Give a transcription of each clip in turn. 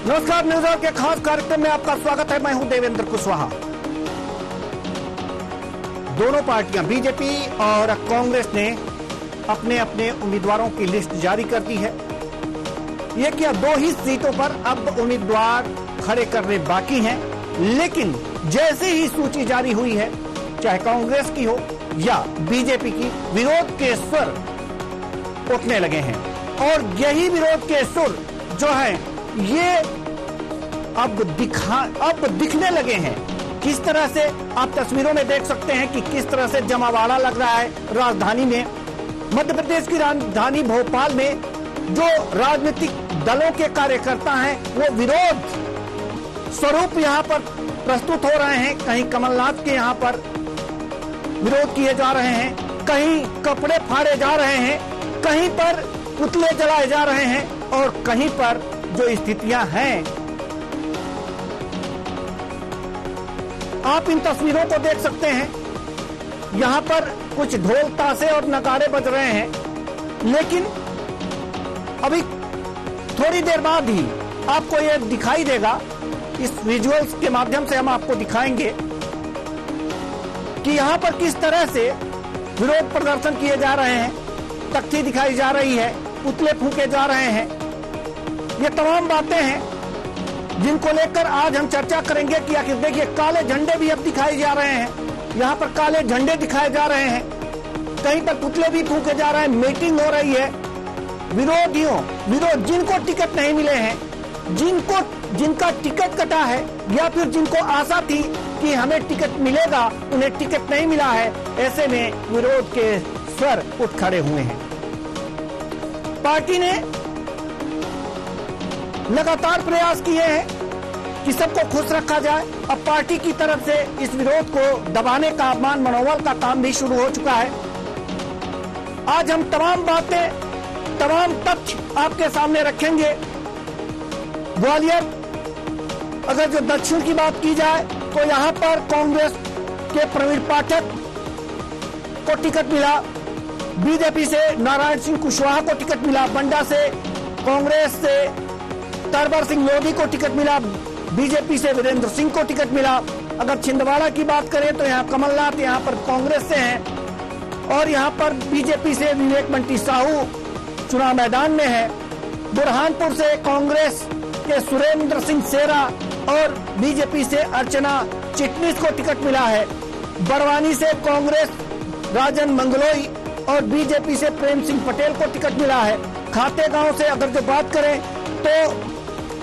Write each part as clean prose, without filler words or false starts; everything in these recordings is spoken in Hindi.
नमस्कार, न्यूज आवर के खास कार्यक्रम में आपका स्वागत है। मैं हूं देवेंद्र कुशवाहा। दोनों पार्टियां बीजेपी और कांग्रेस ने अपने अपने उम्मीदवारों की लिस्ट जारी कर दी है। ये क्या 2 ही सीटों पर अब उम्मीदवार खड़े करने बाकी हैं, लेकिन जैसे ही सूची जारी हुई है, चाहे कांग्रेस की हो या बीजेपी की, विरोध के स्वर उठने लगे हैं। और यही विरोध के सुर जो है ये अब दिखने लगे हैं। किस तरह से आप तस्वीरों में देख सकते हैं कि किस तरह से जमावाड़ा लग रहा है राजधानी में। मध्य प्रदेश की राजधानी भोपाल में जो राजनीतिक दलों के कार्यकर्ता हैं वो विरोध स्वरूप यहाँ पर प्रस्तुत हो रहे हैं। कहीं कमलनाथ के यहाँ पर विरोध किए जा रहे हैं, कहीं कपड़े फाड़े जा रहे हैं, कहीं पर पुतले जलाए जा रहे हैं और कहीं पर जो स्थितियां हैं, आप इन तस्वीरों को देख सकते हैं। यहां पर कुछ ढोल ताशे और नगाड़े बज रहे हैं, लेकिन अभी थोड़ी देर बाद ही आपको यह दिखाई देगा। इस विजुअल्स के माध्यम से हम आपको दिखाएंगे कि यहां पर किस तरह से विरोध प्रदर्शन किए जा रहे हैं। तख्ती दिखाई जा रही है, पुतले फूंके जा रहे हैं। ये तमाम बातें हैं जिनको लेकर आज हम चर्चा करेंगे कि आखिर देखिए, काले झंडे भी अब दिखाए जा रहे हैं। यहाँ पर काले झंडे दिखाए जा रहे हैं, कहीं पर पुतले भी फूंके जा रहे हैं। मीटिंग हो रही है। विरोध जिनको टिकट नहीं मिले हैं, जिनका टिकट कटा है या फिर जिनको आशा थी कि हमें टिकट मिलेगा, उन्हें टिकट नहीं मिला है, ऐसे में विरोध के स्वर उठ खड़े हुए हैं। पार्टी ने लगातार प्रयास किए हैं कि सबको खुश रखा जाए। अब पार्टी की तरफ से इस विरोध को दबाने का, अपमान मनोबल का काम भी शुरू हो चुका है। आज हम तमाम बातें, तमाम तथ्य आपके सामने रखेंगे। ग्वालियर, अगर जो दक्षिण की बात की जाए तो यहाँ पर कांग्रेस के प्रवीण पाठक को टिकट मिला, बीजेपी से नारायण सिंह कुशवाहा को टिकट मिला, बंडा से कांग्रेस से तरवर सिंह लोधी को टिकट मिला, बीजेपी से वीरेंद्र सिंह को टिकट मिला। अगर छिंदवाड़ा की बात करें तो यहाँ कमलनाथ यहाँ पर कांग्रेस से हैं और यहाँ पर बीजेपी से विवेक बंटी साहू चुनाव मैदान में है। बुरहानपुर से कांग्रेस के सुरेंद्र सिंह सेरा और बीजेपी से अर्चना चिटनीस को टिकट मिला है। बड़वानी से कांग्रेस राजन मंगलोई और बीजेपी से प्रेम सिंह पटेल को टिकट मिला है। खातेगांव से अगर जो बात करें तो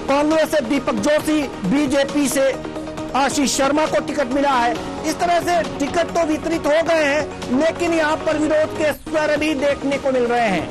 कांग्रेस से दीपक जोशी, बीजेपी से आशीष शर्मा को टिकट मिला है। इस तरह से टिकट तो वितरित हो गए हैं, लेकिन यहाँ पर विरोध के स्वर भी देखने को मिल रहे हैं।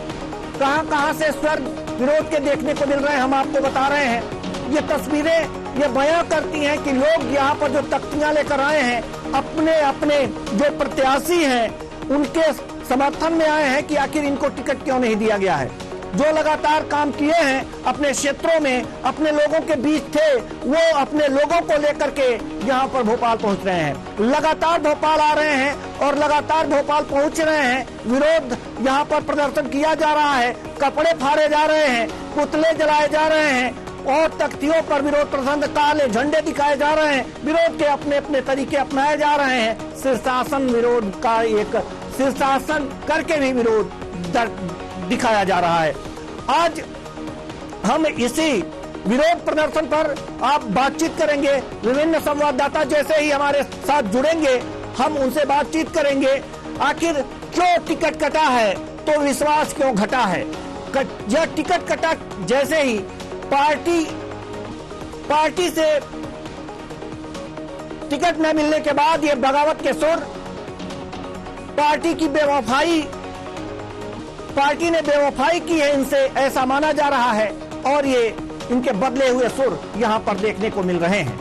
कहां से स्वर विरोध के देखने को मिल रहे हैं, हम आपको बता रहे हैं। ये तस्वीरें ये बयां करती हैं कि लोग यहाँ पर जो तख्तियां लेकर आए हैं, अपने जो प्रत्याशी हैं उनके समर्थन में आए हैं कि आखिर इनको टिकट क्यों नहीं दिया गया है। जो लगातार काम किए हैं अपने क्षेत्रों में, अपने लोगों के बीच थे, वो अपने लोगों को लेकर के यहाँ पर भोपाल पहुँच रहे हैं। लगातार भोपाल आ रहे हैं और लगातार भोपाल पहुँच रहे हैं। विरोध यहाँ पर प्रदर्शन किया जा रहा है, कपड़े फाड़े जा रहे हैं, पुतले जलाए जा रहे हैं और तख्तियों पर विरोध प्रदर्शन, काले झंडे दिखाए जा रहे हैं। विरोध के अपने अपने तरीके अपनाए जा रहे हैं। शीर्षासन विरोध का एक शीर्षासन करके भी विरोध दिखाया जा रहा है। आज हम इसी विरोध प्रदर्शन पर आप बातचीत करेंगे। विभिन्न संवाददाता जैसे ही हमारे साथ जुड़ेंगे, हम उनसे बातचीत करेंगे। आखिर क्यों टिकट कटा है तो विश्वास क्यों घटा है। यह टिकट कटा जैसे ही पार्टी से टिकट न मिलने के बाद ये बगावत के सुर, पार्टी ने बेवफाई की है इनसे, ऐसा माना जा रहा है और ये इनके बदले हुए सुर यहाँ पर देखने को मिल रहे हैं।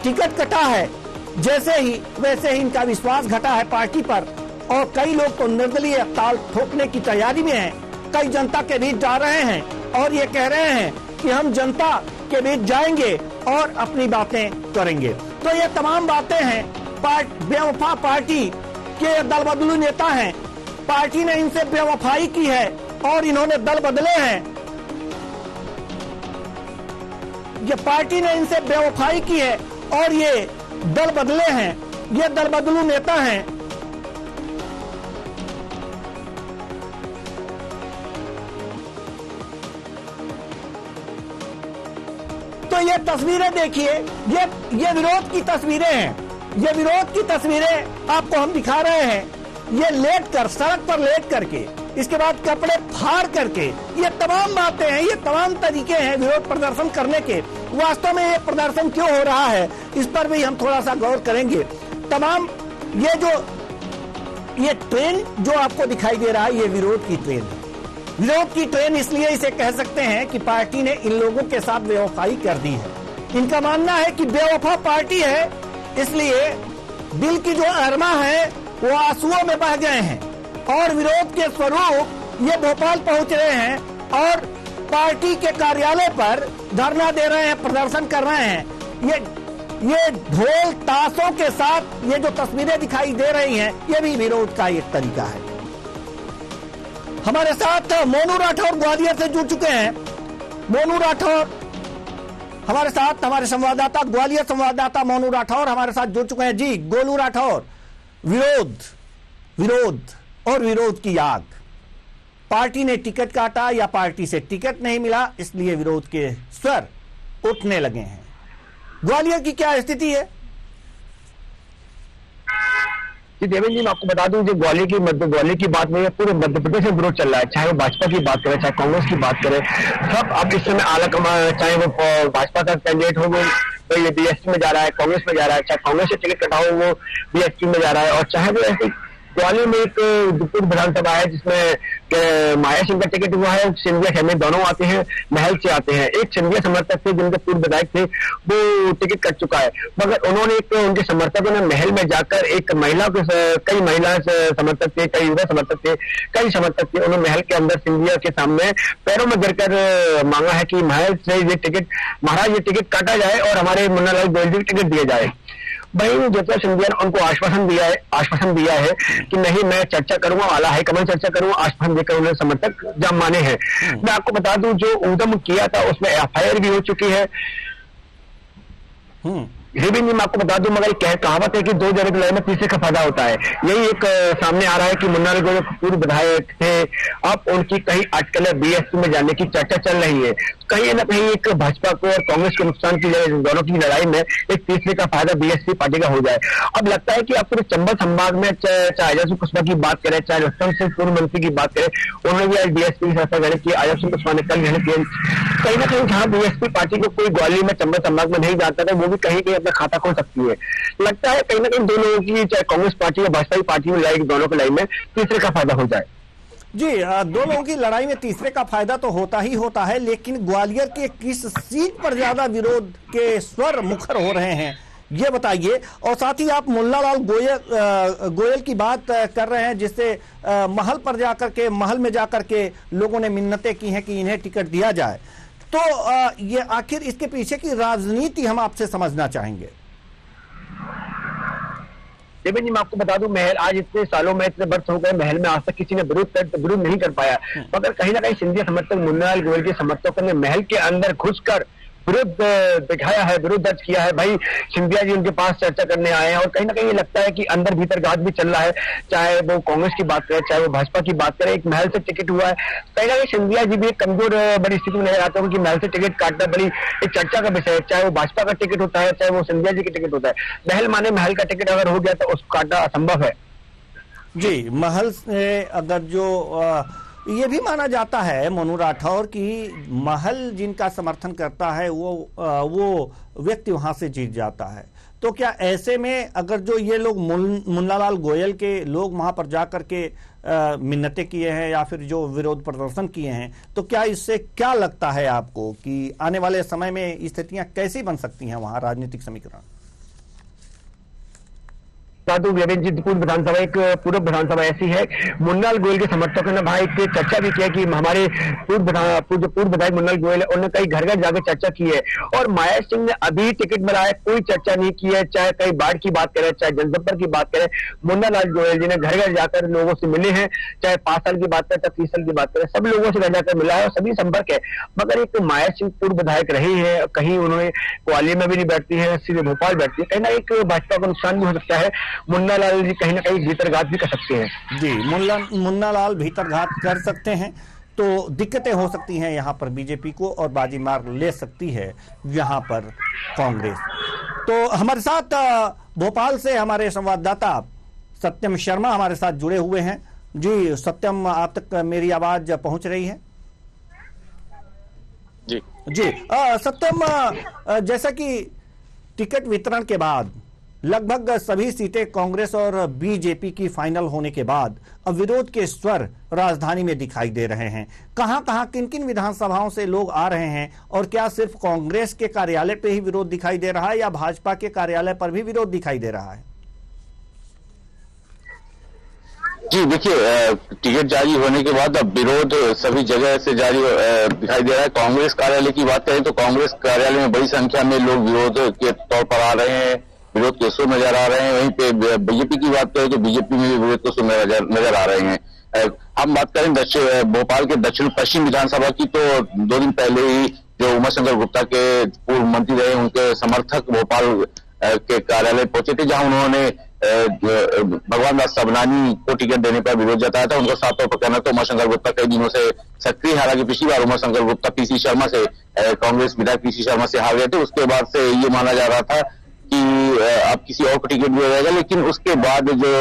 टिकट कटा है जैसे ही वैसे ही इनका विश्वास घटा है पार्टी पर और कई लोग तो निर्दलीय ताल ठोकने की तैयारी में हैं। कई जनता के बीच जा रहे हैं और ये कह रहे हैं कि हम जनता के बीच जाएंगे और अपनी बातें करेंगे। तो ये तमाम बातें हैं। बेवफा पार्टी के दल बदलू नेता हैं, पार्टी ने इनसे बेवफाई की है और इन्होंने दल बदले हैं। ये पार्टी ने इनसे बेवफाई की है और ये दल बदले हैं, ये दल बदलू नेता हैं। तो ये तस्वीरें देखिए, ये विरोध की तस्वीरें हैं। ये विरोध की तस्वीरें आपको हम दिखा रहे हैं। ये लेट कर, सड़क पर लेट करके, इसके बाद कपड़े फाड़ करके, ये तमाम बातें हैं, ये तमाम तरीके हैं विरोध प्रदर्शन करने के। वास्तव में ये प्रदर्शन क्यों हो रहा है, इस पर भी हम थोड़ा सा गौर करेंगे। तमाम ये ट्रेन जो आपको दिखाई दे रहा है, ये विरोध की ट्रेन है। विरोध की ट्रेन इसलिए इसे कह सकते हैं कि पार्टी ने इन लोगों के साथ बेवफाई कर दी है। इनका मानना है कि बेवफा पार्टी है, इसलिए दिल की जो अरमा है वो आंसुओं में बह गए हैं और विरोध के स्वरूप ये भोपाल पहुंच रहे हैं और पार्टी के कार्यालय पर धरना दे रहे हैं, प्रदर्शन कर रहे हैं। ये ढोल ताशों के साथ ये जो तस्वीरें दिखाई दे रही हैं, ये भी विरोध का एक तरीका है। हमारे साथ मोनू राठौर ग्वालियर से जुड़ चुके हैं। मोनू राठौर हमारे साथ, हमारे संवाददाता, ग्वालियर संवाददाता मोनू राठौर हमारे साथ जुड़ चुके हैं। जी गोलू राठौर, विरोध और विरोध की आग। पार्टी ने टिकट काटा या पार्टी से टिकट नहीं मिला, इसलिए विरोध के स्वर उठने लगे हैं। ग्वालियर की क्या स्थिति है? जी देवेंद्र जी, मैं आपको बता दूं, जो ग्वालियर की बात नहीं है, पूरे मध्य प्रदेश में विरोध चल रहा है। चाहे वो भाजपा की बात करें, चाहे कांग्रेस की बात करें, सब अब इस समय आला कमा, चाहे वो भाजपा का कैंडिडेट हो, वो ये बीएसपी में जा रहा है, कांग्रेस में जा रहा है, चाहे कांग्रेस से टिकट कटा हो वो बीएसपी में जा रहा है, और चाहे वो ऐसे ग्वालियर में एक दुर्ग विधानसभा है जिसमें माया सिंह का टिकट हुआ है, सिंधिया खेमे दोनों आते हैं, महल से आते हैं। एक सिंधिया समर्थक थे जिनके पूर्व विधायक थे, वो टिकट कट चुका है, मगर उन्होंने उनके समर्थकों ने महल में जाकर एक महिला को, कई महिला समर्थक थे, कई युवा समर्थक थे, कई समर्थक थे, उन्होंने महल के अंदर सिंधिया के सामने पैरों में गिरकर मांगा है कि महल से ये टिकट, महाराज ये टिकट काटा जाए और हमारे मुन्ना लाल गोयल जी को टिकट दिया जाए। भाई ज्योतिरादित्य सिंधिया ने उनको आश्वासन दिया है कि नहीं, मैं चर्चा करूंगा, आला हाईकमान चर्चा करूंगा, आश्वासन देकर उन्होंने समर्थक जब माने हैं। मैं आपको बता दूं, जो उद्यम किया था उसमें एफआईआर भी हो चुकी है। देवेंद्र जी, मैं आपको बता दूं, मगर कहावत है कि दो जने की लड़ाई में तीसरे का फायदा होता है। यही एक सामने आ रहा है कि मुन्ना लाल गोयल पूर्व विधायक थे, अब उनकी कहीं अटकलें बीएसपी में जाने की चर्चा चल रही है। कहीं ना कहीं एक भाजपा को और कांग्रेस के नुकसान की दोनों की लड़ाई में एक तीसरे का फायदा बीएसपी पार्टी का हो जाए। अब लगता है कि आप पूरे चंबल संभाग में चाहे आजाद सिंह कुशवाहा की बात करें, चाहे लक्ष्मण सिंह पूर्व मंत्री की बात करें, उन्होंने भी आज बीएसपी की सरकार ग्रहण की, आजाद सिंह कुशवाहा ने कल ग्रहण किया। कहीं ना कहीं जहां बीएसपी पार्टी को कोई ग्वालियर में चंबल संभाग में नहीं जानता था, वो भी कहीं कहीं अपना खाता खोल सकती है। लगता है कहीं ना कहीं दो लोगों की, चाहे कांग्रेस पार्टी या भाजपा की पार्टी में लड़ाई, दोनों की लड़ाई में तीसरे का फायदा हो जाए। जी, दो लोगों की लड़ाई में तीसरे का फायदा तो होता ही होता है, लेकिन ग्वालियर के किस सीट पर ज्यादा विरोध के स्वर मुखर हो रहे हैं, ये बताइए। और साथ ही आप मुन्ना लाल गोयल की बात कर रहे हैं, जिससे महल पर जाकर के, महल में जाकर के लोगों ने मिन्नतें की हैं कि इन्हें टिकट दिया जाए। तो ये आखिर इसके पीछे की राजनीति हम आपसे समझना चाहेंगे। देवेंद्र जी, मैं आपको बता दूं, महल आज इतने सालों में, इतने वर्ष हो गए, महल में आज तक किसी ने विरोध नहीं कर पाया, मगर कहीं ना कहीं सिंधिया समर्थक, मुन्ना लाल गोयल के समर्थकों ने महल के अंदर घुसकर विरोध दिखाया है, विरोध दर्ज किया है। भाई सिंधिया जी उनके पास चर्चा करने आए हैं, और कहीं ना कहीं ये लगता है कि अंदर भीतर गाज भी चल रहा है। चाहे वो कांग्रेस की बात करें, चाहे वो भाजपा की बात करें, एक महल से टिकट हुआ है। कहीं ना कहीं सिंधिया जी भी एक कमजोर बड़ी स्थिति में नजर आते हैं कि महल से टिकट काटना बड़ी एक चर्चा का विषय है। चाहे वो भाजपा का टिकट होता है, चाहे वो सिंधिया जी का टिकट होता है, महल माने महल का टिकट अगर हो गया तो उसको काटना असंभव है। जी, महल से अगर जो ये भी माना जाता है मोनू राठौर की महल जिनका समर्थन करता है वो व्यक्ति वहां से जीत जाता है। तो क्या ऐसे में अगर जो ये लोग मुन्ना लाल गोयल के लोग वहां पर जाकर के मिन्नतें किए हैं या फिर जो विरोध प्रदर्शन किए हैं, तो क्या इससे क्या लगता है आपको कि आने वाले समय में स्थितियां कैसी बन सकती हैं वहां, राजनीतिक समीकरण? साधु देवेंद्र जी, पूर्व विधानसभा, एक पूर्व विधानसभा ऐसी है, मुन्नालाल गोयल के समर्थकों ने वहां एक चर्चा भी किया कि हमारे पूर्व विधायक मुन्नालाल गोयल है, उन्होंने कई घर घर जाकर चर्चा की है। और माया सिंह ने अभी टिकट मिला है, कोई चर्चा नहीं की है, चाहे कई बाढ़ की बात करें, चाहे जनसंपर्क की बात करें। मुन्नालाल गोयल जी ने घर घर जाकर लोगों से मिले हैं, चाहे 5 साल की बात करें, चाहे 30 साल की बात करें, सब लोगों से घर जाकर मिला है और सभी संपर्क है। मगर एक माया सिंह पूर्व विधायक रही है, कहीं उन्होंने ग्वालियर में भी नहीं बैठती है, सीधे भोपाल बैठती है, कहीं ना एक भाजपा को नुकसान भी हो सकता है। मुन्नालाल जी कहीं ना कहीं भीतरघात भी कर सकते हैं। जी, मुन्नालाल भीतरघात कर सकते हैं, तो दिक्कतें हो सकती हैं यहाँ पर बीजेपी को, और बाजी मार ले सकती है यहाँ पर कांग्रेस। तो हमारे साथ भोपाल से हमारे संवाददाता सत्यम शर्मा हमारे साथ जुड़े हुए हैं। जी सत्यम, आप तक मेरी आवाज पहुंच रही है? जी जी सत्यम, जैसा कि टिकट वितरण के बाद लगभग सभी सीटें कांग्रेस और बीजेपी की फाइनल होने के बाद अब विरोध के स्वर राजधानी में दिखाई दे रहे हैं। कहां-कहां, किन-किन विधानसभाओं से लोग आ रहे हैं, और क्या सिर्फ कांग्रेस के कार्यालय पे ही विरोध दिखाई दे रहा है या भाजपा के कार्यालय पर भी विरोध दिखाई दे रहा है? जी देखिए, टिकट जारी होने के बाद अब विरोध सभी जगह से जारी दिखाई दे रहा है। कांग्रेस कार्यालय की बात करें तो कांग्रेस कार्यालय में बड़ी संख्या में लोग विरोध के तौर पर आ रहे हैं, विरोध के सुर नजर आ रहे हैं। वहीं पे बीजेपी की बात करें तो बीजेपी में भी विरोध के सुर नजर आ रहे हैं। हम बात करें भोपाल के दक्षिण पश्चिम विधानसभा की, तो 2 दिन पहले ही जो उमाशंकर गुप्ता के पूर्व मंत्री रहे, उनके समर्थक भोपाल के कार्यालय पहुंचे थे, जहां उन्होंने भगवान दास सबनानी को टिकट देने पर विरोध जताया था। उनका साफ तौर पर कहना था उमाशंकर गुप्ता कई दिनों से सक्रिय, हालांकि पिछली बार उमाशंकर गुप्ता पीसी शर्मा से, कांग्रेस विधायक पीसी शर्मा से हार गए थे। उसके बाद से ये माना जा रहा था कि अब किसी और को टिकट दिया जाएगा, लेकिन उसके बाद जो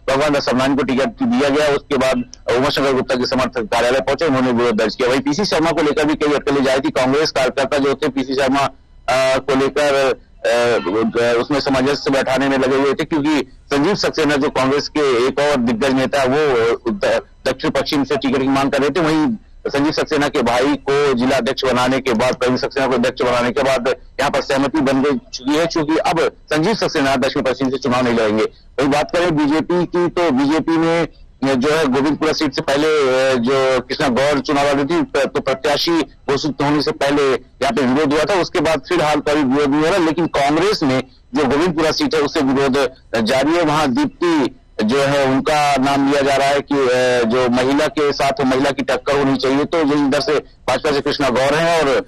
भगवान दास सबनानी को टिकट दिया गया, उसके बाद उमाशंकर गुप्ता के समर्थक कार्यालय पहुंचे, उन्होंने विरोध दर्ज किया। वही पीसी शर्मा को लेकर भी कई अटकलें जारी थी। कांग्रेस कार्यकर्ता जो थे पीसी शर्मा को लेकर उसमें सामंजस्य बैठाने में लगे हुए थे, क्योंकि संजीव सक्सेना जो कांग्रेस के एक और दिग्गज नेता, वो दक्षिण पश्चिम से टिकट की मांग कर रहे थे। वहीं संजीव सक्सेना के भाई को जिला अध्यक्ष बनाने के बाद, प्रवीण सक्सेना को अध्यक्ष बनाने के बाद यहाँ पर सहमति बन गई चुकी है, क्योंकि अब संजीव सक्सेना दक्षिण पश्चिम से चुनाव नहीं लड़ेंगे। वही बात करें बीजेपी की, तो बीजेपी में जो है गोविंदपुरा सीट से पहले जो कृष्णा गौर चुनाव लड़ी थी, तो प्रत्याशी घोषित होने से पहले यहाँ पे विरोध हुआ था। उसके बाद फिलहाल कोई विरोध नहीं हो रहा, लेकिन कांग्रेस में जो गोविंदपुरा सीट है उससे विरोध जारी है। वहां दीप्ति जो है उनका नाम लिया जा रहा है कि जो महिला के साथ महिला की टक्कर होनी चाहिए, तो यही इधर से भाजपा से कृष्णा गौर है, और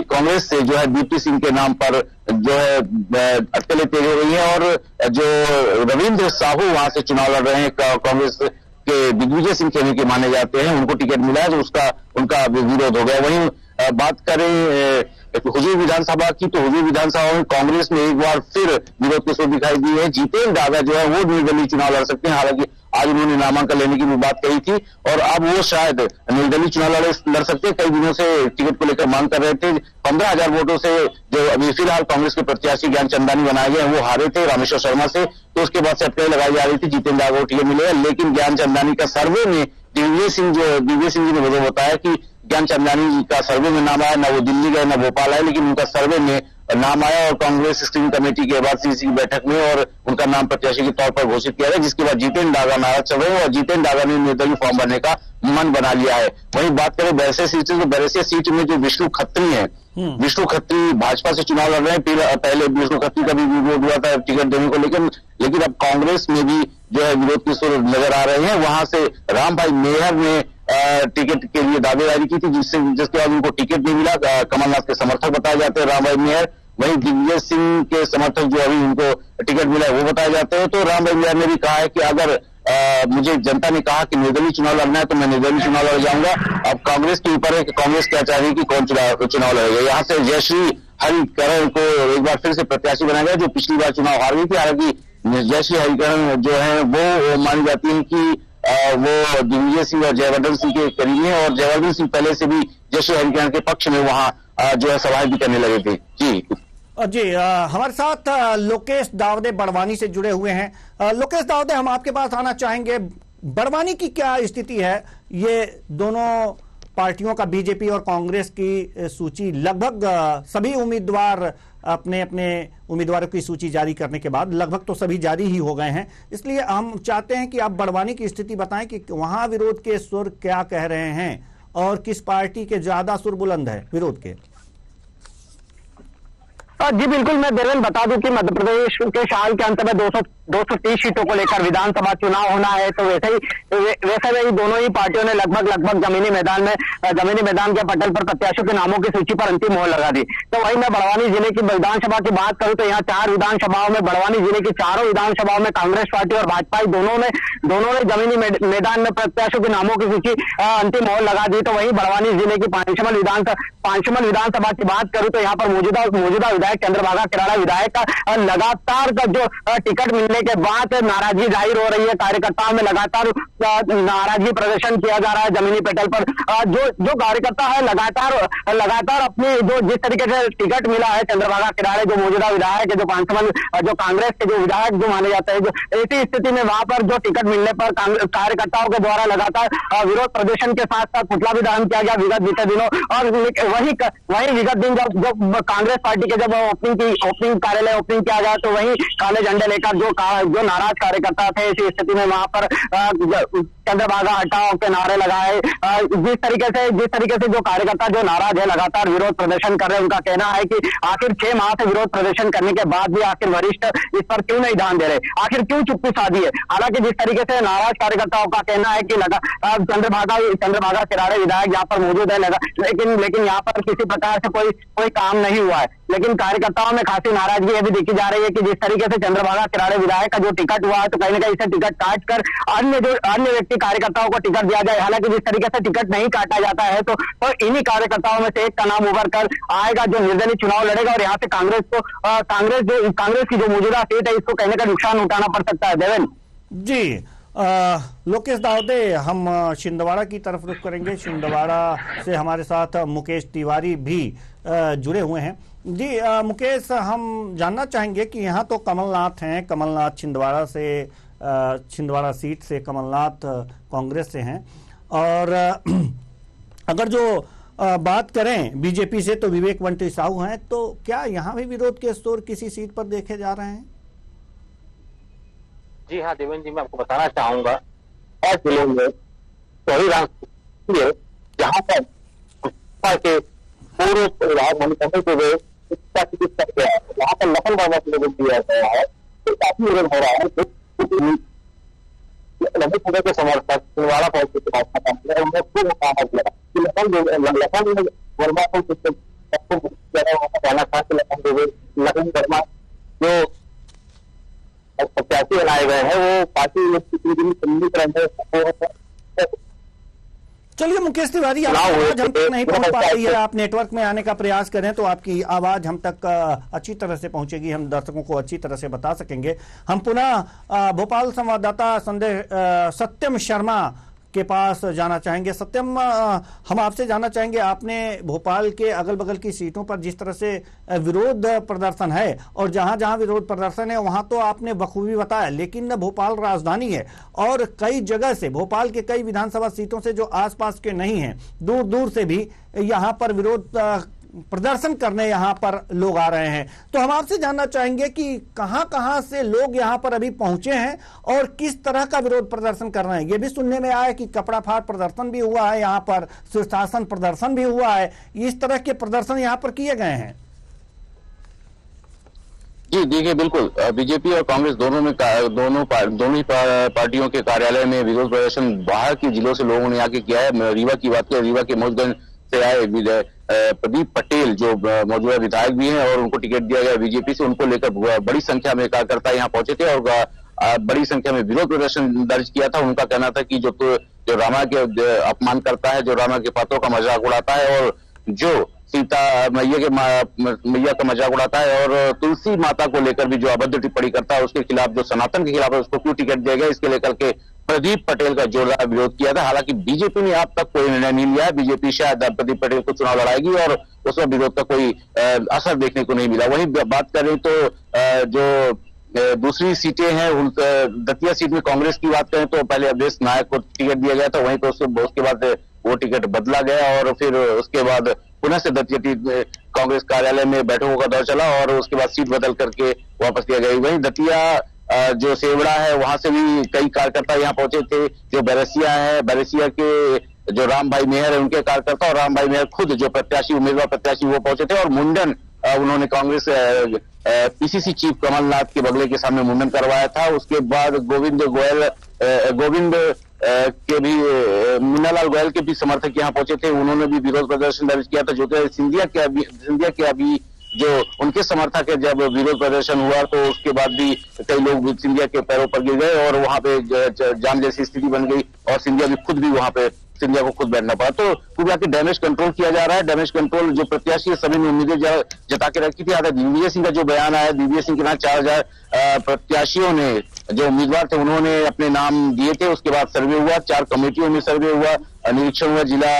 कांग्रेस से जो है दीप्ति सिंह के नाम पर जो है अटकलें तेज हो रही है। और जो रविंद्र साहू वहां से चुनाव लड़ रहे हैं, कांग्रेस के दिग्विजय सिंह खेनी के माने जाते हैं, उनको टिकट मिला है, तो उनका विरोध हो गया। वहीं बात करें हुजूर विधानसभा की, तो हुजूर विधानसभा में कांग्रेस ने एक बार फिर विरोध के सुर दिखाई दिए हैं। जितेंद्र दागा जो है वो निर्दलीय चुनाव लड़ सकते हैं, हालांकि आज उन्होंने नामांकन लेने की भी बात कही थी, और अब वो शायद निर्दलीय चुनाव लड़ सकते हैं। कई दिनों से टिकट को लेकर मांग कर रहे थे। 15,000 वोटों से जो अभी फिलहाल कांग्रेस के प्रत्याशी ज्ञान चंदानी बनाए गए, वो हारे थे रामेश्वर शर्मा से, तो उसके बाद से अटकलें लगाई जा रही थी जितेंद्र दागा को टिकट मिलेगा। लेकिन ज्ञान चंदानी का सर्वे में दिग्विजय सिंह जी ने मुझे बताया कि ज्ञान चंदानी जी का सर्वे में नाम आया, ना वो दिल्ली गए ना भोपाल आए, लेकिन उनका सर्वे में नाम आया, और कांग्रेस स्क्रीनिंग कमेटी के बाद सीसी की बैठक में और उनका नाम प्रत्याशी के तौर पर घोषित किया गया, जिसके बाद जितेंद्र दागा नाराज चल रहे हैं, और जितेंद्र दागा ने निर्दलीय फॉर्म भरने का मन बना लिया है। वहीं बात करें बैरसिया सीट से, तो बैरसिया सीट में जो विष्णु खत्री है, विष्णु खत्री भाजपा से चुनाव लड़ रहे हैं। पहले विष्णु खत्री का भी विरोध हुआ था टिकट देने को, लेकिन अब कांग्रेस में भी जो है विरोध के सुर नजर आ रहे हैं। वहां से राम भाई मेहर ने टिकट के लिए दावेदारी की थी, जिसके बाद उनको टिकट नहीं मिला। कमलनाथ के समर्थक बताए जाते हैं राम भाई मेहर। वहीं दिग्विजय सिंह के समर्थक जो अभी उनको टिकट मिला है वो बताए जाते हैं। तो राम भाई मेहर ने भी कहा है कि अगर मुझे जनता ने कहा कि निर्दलीय चुनाव लड़ना है तो मैं निर्दलीय चुनाव लड़ जाऊंगा। अब कांग्रेस के ऊपर है कि कांग्रेस क्या चाह रही है कि कौन चुनाव लड़ेगा। यहाँ से जयश्री हरिकरण को एक बार फिर से प्रत्याशी बनाया गया, जो पिछली बार चुनाव हार गई थी। हालांकि जयश्री हरिकरण जो है वो मानी जाती है कि वो दिग्विजय सिंह और जयवर्धन सिंह के करीब है, और जयवर्धन सिंह पहले से भी जयश्री हरिकरण के पक्ष में वहां जो है सवाल भी करने लगे थे। जी हमारे साथ लोकेश दावदे बड़वानी से जुड़े हुए हैं। लोकेश दावदे, हम आपके पास आना चाहेंगे। बड़वानी की क्या स्थिति है? ये दोनों पार्टियों का बीजेपी और कांग्रेस की सूची लगभग सभी उम्मीदवार अपने अपने उम्मीदवारों की सूची जारी करने के बाद लगभग तो सभी जारी ही हो गए हैं। इसलिए हम चाहते हैं कि आप बड़वानी की स्थिति बताएं कि वहां विरोध के सुर क्या कह रहे हैं और किस पार्टी के ज्यादा सुर बुलंद है विरोध के। जी बिल्कुल, मैं देवेंद्र बता दूं कि मध्य प्रदेश के साल के अंत में 230 सीटों को लेकर विधानसभा चुनाव होना है। तो वैसे ही दोनों ही पार्टियों ने लगभग जमीनी मैदान के पटल पर प्रत्याशियों के नामों की सूची पर अंतिम मोहर लगा दी। तो वहीं मैं बड़वानी जिले की विधानसभा की बात करूं तो यहाँ 4 विधानसभाओं में, बड़वानी जिले की चारों विधानसभाओं में कांग्रेस पार्टी और भाजपा दोनों ने जमीनी मैदान में प्रत्याशियों के नामों की सूची अंतिम मोहर लगा दी। तो वहीं बड़वानी जिले की पांचमल विधानसभा की बात करूं तो यहाँ पर मौजूदा विधायक चंद्रभागा किराड़ा विधायक का लगातार जो टिकट मिलने के बाद नाराजगी जाहिर हो रही है। कार्यकर्ताओं में लगातार नाराजगी प्रदर्शन किया जा रहा है जमीनी पटल पर। जो कार्यकर्ता है लगातार अपनी जिस तरीके से टिकट मिला है चंद्रभागा किराड़े जो मौजूदा विधायक है, जो पांचमल जो कांग्रेस के जो विधायक जो माने जाते हैं, ऐसी स्थिति में वहां पर जो टिकट मिलने पर कार्यकर्ताओं के द्वारा लगातार विरोध प्रदर्शन के साथ साथ पुतला भी दहन किया गया विगत बीते दिनों। और वही विगत दिन जब कांग्रेस पार्टी के जब कार्यालय ओपनिंग किया गया तो वही काले झंडे लेकर जो नाराज कार्यकर्ता थे, इसी स्थिति में वहां पर चंद्रभागा हटाओ के नारे लगाए। जिस तरीके से जो कार्यकर्ता जो नाराज है, लगातार विरोध प्रदर्शन कर रहे हैं, उनका कहना है कि आखिर 6 माह से विरोध प्रदर्शन करने के बाद भी आखिर वरिष्ठ इस पर क्यों नहीं ध्यान दे रहे, आखिर क्यों चुप्पी साधी है। हालांकि जिस तरीके से नाराज कार्यकर्ताओं का कहना है कि चंद्रभागा किराड़े विधायक यहाँ पर मौजूद है, लेकिन यहाँ पर किसी प्रकार से कोई काम नहीं हुआ है। लेकिन कार्यकर्ताओं में खासी नाराजगी ये भी देखी जा रही है कि जिस तरीके से चंद्रभागा किराड़े विधायक का जो टिकट हुआ है तो कहीं ना कहीं इसे टिकट काट कर अन्य व्यक्ति कार्यकर्ताओं को टिकट दिया जाए। हालांकि जिस तरीके से टिकट नहीं काटा जाता है तो इन्हीं कार्यकर्ताओं में से एक का नाम उभर कर आएगा जो निर्दलीय चुनाव लड़ेगा और यहाँ से कांग्रेस की जो मौजूदा सीट है इसको कहीं ना कहीं नुकसान उठाना पड़ सकता है। देवेंद्र जी, लोकेश दाऊदे, हम छिंदवाड़ा की तरफ रुख करेंगे। छिंदवाड़ा से हमारे साथ मुकेश तिवारी भी जुड़े हुए हैं। जी मुकेश, हम जानना चाहेंगे कि यहाँ तो कमलनाथ हैं, कमलनाथ छिंदवाड़ा सीट से कमलनाथ कांग्रेस से हैं, और अगर जो बात करें बीजेपी से तो विवेक वंटी साहू हैं। तो क्या यहाँ भी विरोध के स्तर किसी सीट पर देखे जा रहे हैं? जी हाँ देवेंद्र जी, मैं आपको बताना चाहूंगा जिले में जहाँ पर पूरे वहाँ पर लखन बाबा को विरोध दिया गया है तो काफी विरोध हो रहा है। लखन के समर्थक छिंदवाड़ा पहुंचे के लखन वर्मा को कहना था कि लखन वर्मा जो प्रत्याशी बनाए गए हैं वो पार्टी। चलिए मुकेश तिवारी, आवाज हम तक नहीं पहुंच पा रही है, आप नेटवर्क में आने का प्रयास करें तो आपकी आवाज हम तक अच्छी तरह से पहुंचेगी, हम दर्शकों को अच्छी तरह से बता सकेंगे। हम पुनः भोपाल संवाददाता सत्यम शर्मा के पास जाना चाहेंगे। सत्यम, हम आपसे जानना चाहेंगे, आपने भोपाल के अगल बगल की सीटों पर जिस तरह से विरोध प्रदर्शन है और जहां जहां विरोध प्रदर्शन है वहां तो आपने बखूबी बताया, लेकिन भोपाल राजधानी है और कई जगह से भोपाल के कई विधानसभा सीटों से जो आसपास के नहीं हैं, दूर दूर से भी यहाँ पर विरोध प्रदर्शन करने यहाँ पर लोग आ रहे हैं। तो हम आपसे जानना चाहेंगे कि कहां से लोग यहाँ पर अभी पहुंचे हैं और किस तरह का विरोध प्रदर्शन कर रहे हैं। ये भी सुनने में आया कि कपड़ा फाड़ प्रदर्शन भी हुआ है, यहाँ पर शीर्षासन प्रदर्शन भी हुआ है, इस तरह के प्रदर्शन यहाँ पर किए गए हैं। जी देखिए, बिल्कुल बीजेपी और कांग्रेस दोनों ही पार्टियों के कार्यालय में विरोध प्रदर्शन बाहर के जिलों से लोगों ने आके किया है। रीवा की बात करें, रीवा के मौजगंज से आए प्रदीप पटेल जो मौजूदा विधायक भी हैं और उनको टिकट दिया गया बीजेपी से, उनको लेकर बड़ी संख्या में कार्यकर्ता यहाँ पहुंचे थे और बड़ी संख्या में विरोध प्रदर्शन दर्ज किया था। उनका कहना था कि जो रामा के अपमान करता है, जो रामा के पात्रों का मजाक उड़ाता है और जो सीता मैया का मजाक उड़ाता है और तुलसी माता को लेकर भी जो अभद्र टिप्पणी करता है उसके खिलाफ, जो सनातन के खिलाफ है, उसको क्यों टिकट दिया गया, इसके लेकर के प्रदीप पटेल का जोरदार विरोध किया था। हालांकि बीजेपी ने अब तक कोई निर्णय नहीं लिया है। बीजेपी शायद प्रदीप पटेल को चुनाव लड़ाएगी और उसमें विरोध का कोई असर देखने को नहीं मिला। वहीं बात करें तो जो दूसरी सीटें हैं, दतिया सीट में कांग्रेस की बात करें तो पहले अवधेश नायक को टिकट दिया गया था, वहीं तो उसके बाद वो टिकट बदला गया और फिर उसके बाद पुनः से दतिया कांग्रेस कार्यालय में बैठकों का दौर चला और उसके बाद सीट बदल करके वापस लिया गया। वहीं दतिया जो सेवड़ा है वहां से भी कई कार्यकर्ता यहाँ पहुंचे थे। जो बैरसिया है, बैरसिया के जो राम भाई मेहर है उनके कार्यकर्ता और राम भाई मेहर खुद जो प्रत्याशी, उम्मीदवार प्रत्याशी वो पहुंचे थे और मुंडन उन्होंने कांग्रेस पीसीसी चीफ कमलनाथ के बंगले के सामने मुंडन करवाया था। उसके बाद गोविंद के भी मुन्नालाल गोयल के भी समर्थक यहाँ पहुंचे थे, उन्होंने भी विरोध प्रदर्शन दर्ज किया था। ज्योतिरादित्य सिंधिया के अभी जो उनके समर्थक है, जब विरोध प्रदर्शन हुआ तो उसके बाद भी कई लोग सिंधिया के पैरों पर गिर गए और वहां पे जाम जैसी स्थिति बन गई और सिंधिया भी खुद भी वहां पे सिंधिया को खुद बैठना पड़ा। तो कुल मिला के डैमेज कंट्रोल किया जा रहा है। डैमेज कंट्रोल जो प्रत्याशी है सभी ने उम्मीदें जता के रखी थी। आता दिग्विजय सिंह का जो बयान आया, दिग्विजय सिंह के नाम 4000 प्रत्याशियों ने जो उम्मीदवार थे उन्होंने अपने नाम दिए थे। उसके बाद सर्वे हुआ, 4 कमेटियों में सर्वे हुआ, निरीक्षण हुआ, जिला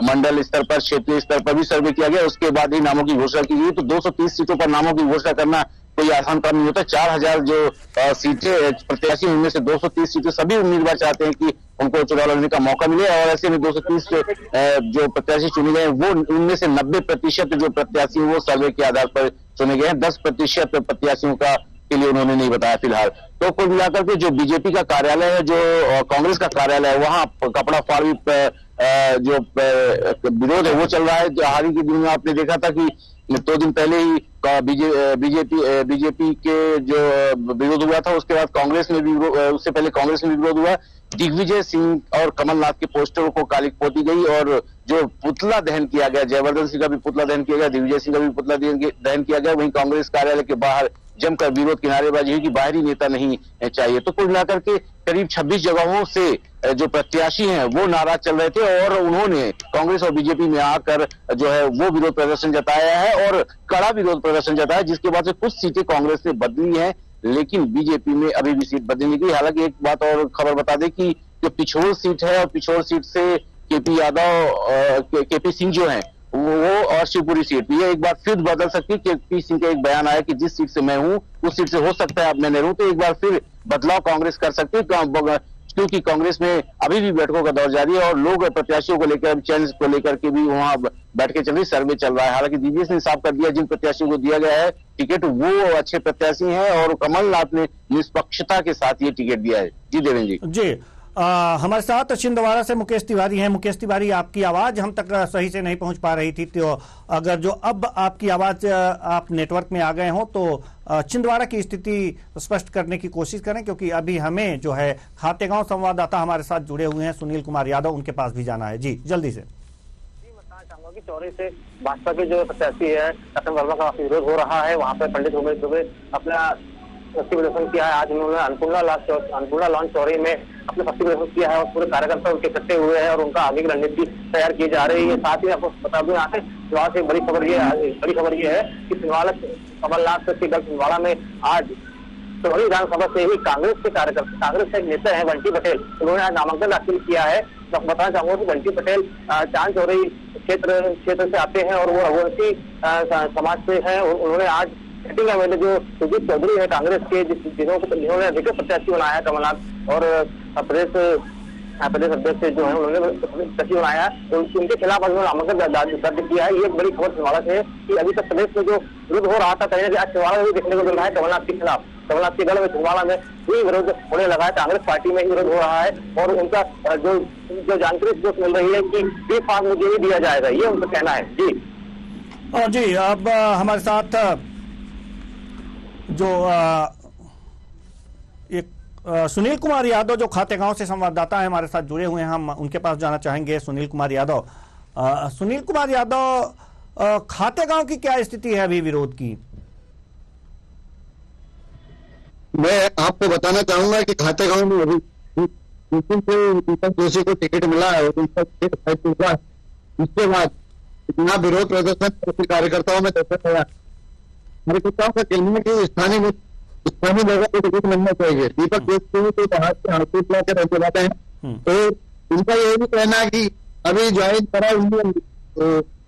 मंडल स्तर पर, क्षेत्रीय स्तर पर भी सर्वे किया गया। उसके बाद ही नामों की घोषणा की गई। तो 230 सीटों पर नामों की घोषणा करना कोई आसान काम नहीं होता। 4000 जो सीटें प्रत्याशी, उनमें से 230 सीटें सभी उम्मीदवार चाहते हैं कि उनको चुनाव लड़ने का मौका मिले और ऐसे में 230 जो प्रत्याशी चुने गए वो उनमें से 90% जो प्रत्याशी वो सर्वे के आधार पर चुने गए हैं। 10% प्रत्याशियों का के लिए उन्होंने नहीं बताया फिलहाल। तो कुल मिलाकर के जो बीजेपी का कार्यालय है, जो कांग्रेस का कार्यालय है, वहां कपड़ा फाड़ी जो विरोध है वो चल रहा है। हाल ही के दिनों में आपने देखा था कि 2 दिन पहले ही बीजेपी के जो विरोध हुआ था, उसके बाद कांग्रेस में भी, उससे पहले कांग्रेस में भी विरोध हुआ। दिग्विजय सिंह और कमलनाथ के पोस्टरों को कालिक पोती गई और जो पुतला दहन किया गया, जयवर्धन सिंह का भी पुतला दहन किया गया, दिग्विजय सिंह का भी पुतला दहन किया गया। वहीं कांग्रेस कार्यालय के बाहर जमकर विरोध की नारेबाजी हुई कि बाहरी नेता नहीं चाहिए। तो कुल मिलाकर के करीब 26 जगहों से जो प्रत्याशी हैं वो नाराज चल रहे थे और उन्होंने कांग्रेस और बीजेपी में आकर जो है वो विरोध प्रदर्शन जताया है और कड़ा विरोध प्रदर्शन जताया, जिसके बाद से कुछ सीटें कांग्रेस ने बदली हैं, लेकिन बीजेपी में अभी भी सीट बदली नहीं गई। हालांकि एक बात और खबर बता दें कि जो पिछोर सीट है और पिछोर सीट से केपी सिंह जो है वो और शिवपुरी सीट, ये एक बार फिर बदल सकती है। केपी सिंह का एक बयान आया कि जिस सीट से मैं हूं उस सीट से हो सकता है अब मैं नहीं रहूं, तो एक बार फिर बदलाव कांग्रेस कर सकती है, क्योंकि कांग्रेस में अभी भी बैठकों का दौर जारी है और लोग प्रत्याशियों को लेकर, चयन को लेकर के भी वहां बैठ के चल रही, सर्वे चल रहा है। हालांकि दिग्विजय ने साफ कर दिया जिन प्रत्याशियों को दिया गया है टिकट वो अच्छे प्रत्याशी हैं और कमलनाथ ने निष्पक्षता के साथ ये टिकट दिया है। जी देवेंद्र जी, हमारे साथ छिंदवाड़ा से मुकेश तिवारी हैं। मुकेश तिवारी, आपकी आवाज हम तक सही से नहीं पहुंच पा रही थी, तो अगर जो अब आपकी आवाज आप नेटवर्क में आ गए हो तो छिंदवाड़ा की स्थिति स्पष्ट करने की कोशिश करें, क्योंकि अभी हमें जो है खातेगांव संवाददाता हमारे साथ जुड़े हुए हैं सुनील कुमार यादव, उनके पास भी जाना है। जी जल्दी से। कि चौरी से भाजपा के जो प्रत्याशी है रतन वर्मा का विरोध हो रहा है, वहाँ पे पंडित उमेश दुबे अपना शक्ति प्रदर्शन किया है। आज उन्होंने अन्नपूर्णा लॉन्च चौरी में अपने शक्ति प्रदर्शन किया है और पूरे कार्यकर्ता उनके इकट्ठे हुए हैं और उनका आगे की रणनीति तैयार की जा रही है। साथ ही आपको बता दूं, यहाँ से फिलहाल से बड़ी खबर ये है कि फिलहाल कमलनाथ के दल छिंदवाड़ा में आज चौरी विधानसभा से ही कांग्रेस के कार्यकर्ता, कांग्रेस के एक नेता है बंटी पटेल, उन्होंने आज नामांकन दाखिल किया है। तो बताना चाहूंगा कि बंटी पटेल चांद चौरी क्षेत्र से आते हैं और वो रघुवंशी समाज से हैं। उन्होंने आज सेटिंग एमएलए जो सुजीत चौधरी है कांग्रेस के, जिन्होंने अधिक प्रत्याशी बनाया कमलनाथ और प्रदेश अध्यक्ष जो है उन्होंने प्रत्याशी बनाया, उनके खिलाफ उन्होंने नामांकन दर्ज किया है। ये एक बड़ी खबर छिंदवाड़ा से है कि अभी तक प्रदेश में जो विरोध हो रहा था कहीं आज छिंदवाड़ा में भी देखने को मिल रहा है कमलनाथ के खिलाफ। कमलनाथ के गढ़ में छिंदवाड़ा में भी विरोध होने लगा है, कांग्रेस पार्टी में ही विरोध हो रहा है और उनका जो जानकारी जो मिल रही है कि बी फार्म मुझे ही दिया जाएगा, ये उनका कहना है। जी अब हमारे साथ जो एक सुनील कुमार यादव जो खातेगांव से संवाददाता है हमारे साथ जुड़े हुए हैं, हम उनके पास जाना चाहेंगे। सुनील कुमार यादव, खातेगांव की क्या स्थिति है अभी विरोध की? मैं आपको बताना चाहूंगा कि खातेगांव में अभी दीपक जोशी को टिकट मिला है और उनका टिकट हुआ। इसके बाद इतना विरोध प्रदर्शन कार्यकर्ताओं में देखा गया। कार्यकर्ताओं का कहना है कि स्थानीय लोगों को टिकट मिलना चाहिए। दीपक जोशी को बाहर से हाउस ला के रहते जाते हैं, तो उनका यही भी कहना है कि अभी ज्वाइन करा,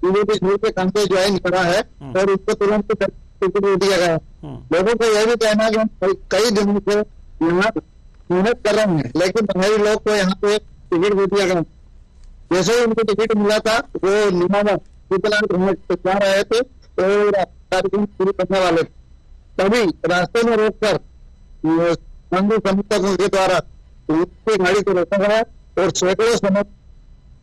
बीजेपी छोड़ के कांग्रेस ज्वाइन करा है और उसको तुरंत टिकट दिया गया। लोगों को यह भी कहना है कि हम कई दिनों से यहाँ मेहनत कर रहे हैं, लेकिन बाहरी लोग को यहाँ पे टिकट दे दिया गया। जैसे ही उनको टिकट मिला था वो निमामा जा रहे थे और कार्यक्रम शुरू करने वाले थे, तभी रास्ते में रोककर कांग्रेस समर्थकों के द्वारा उनकी गाड़ी को रोका गया और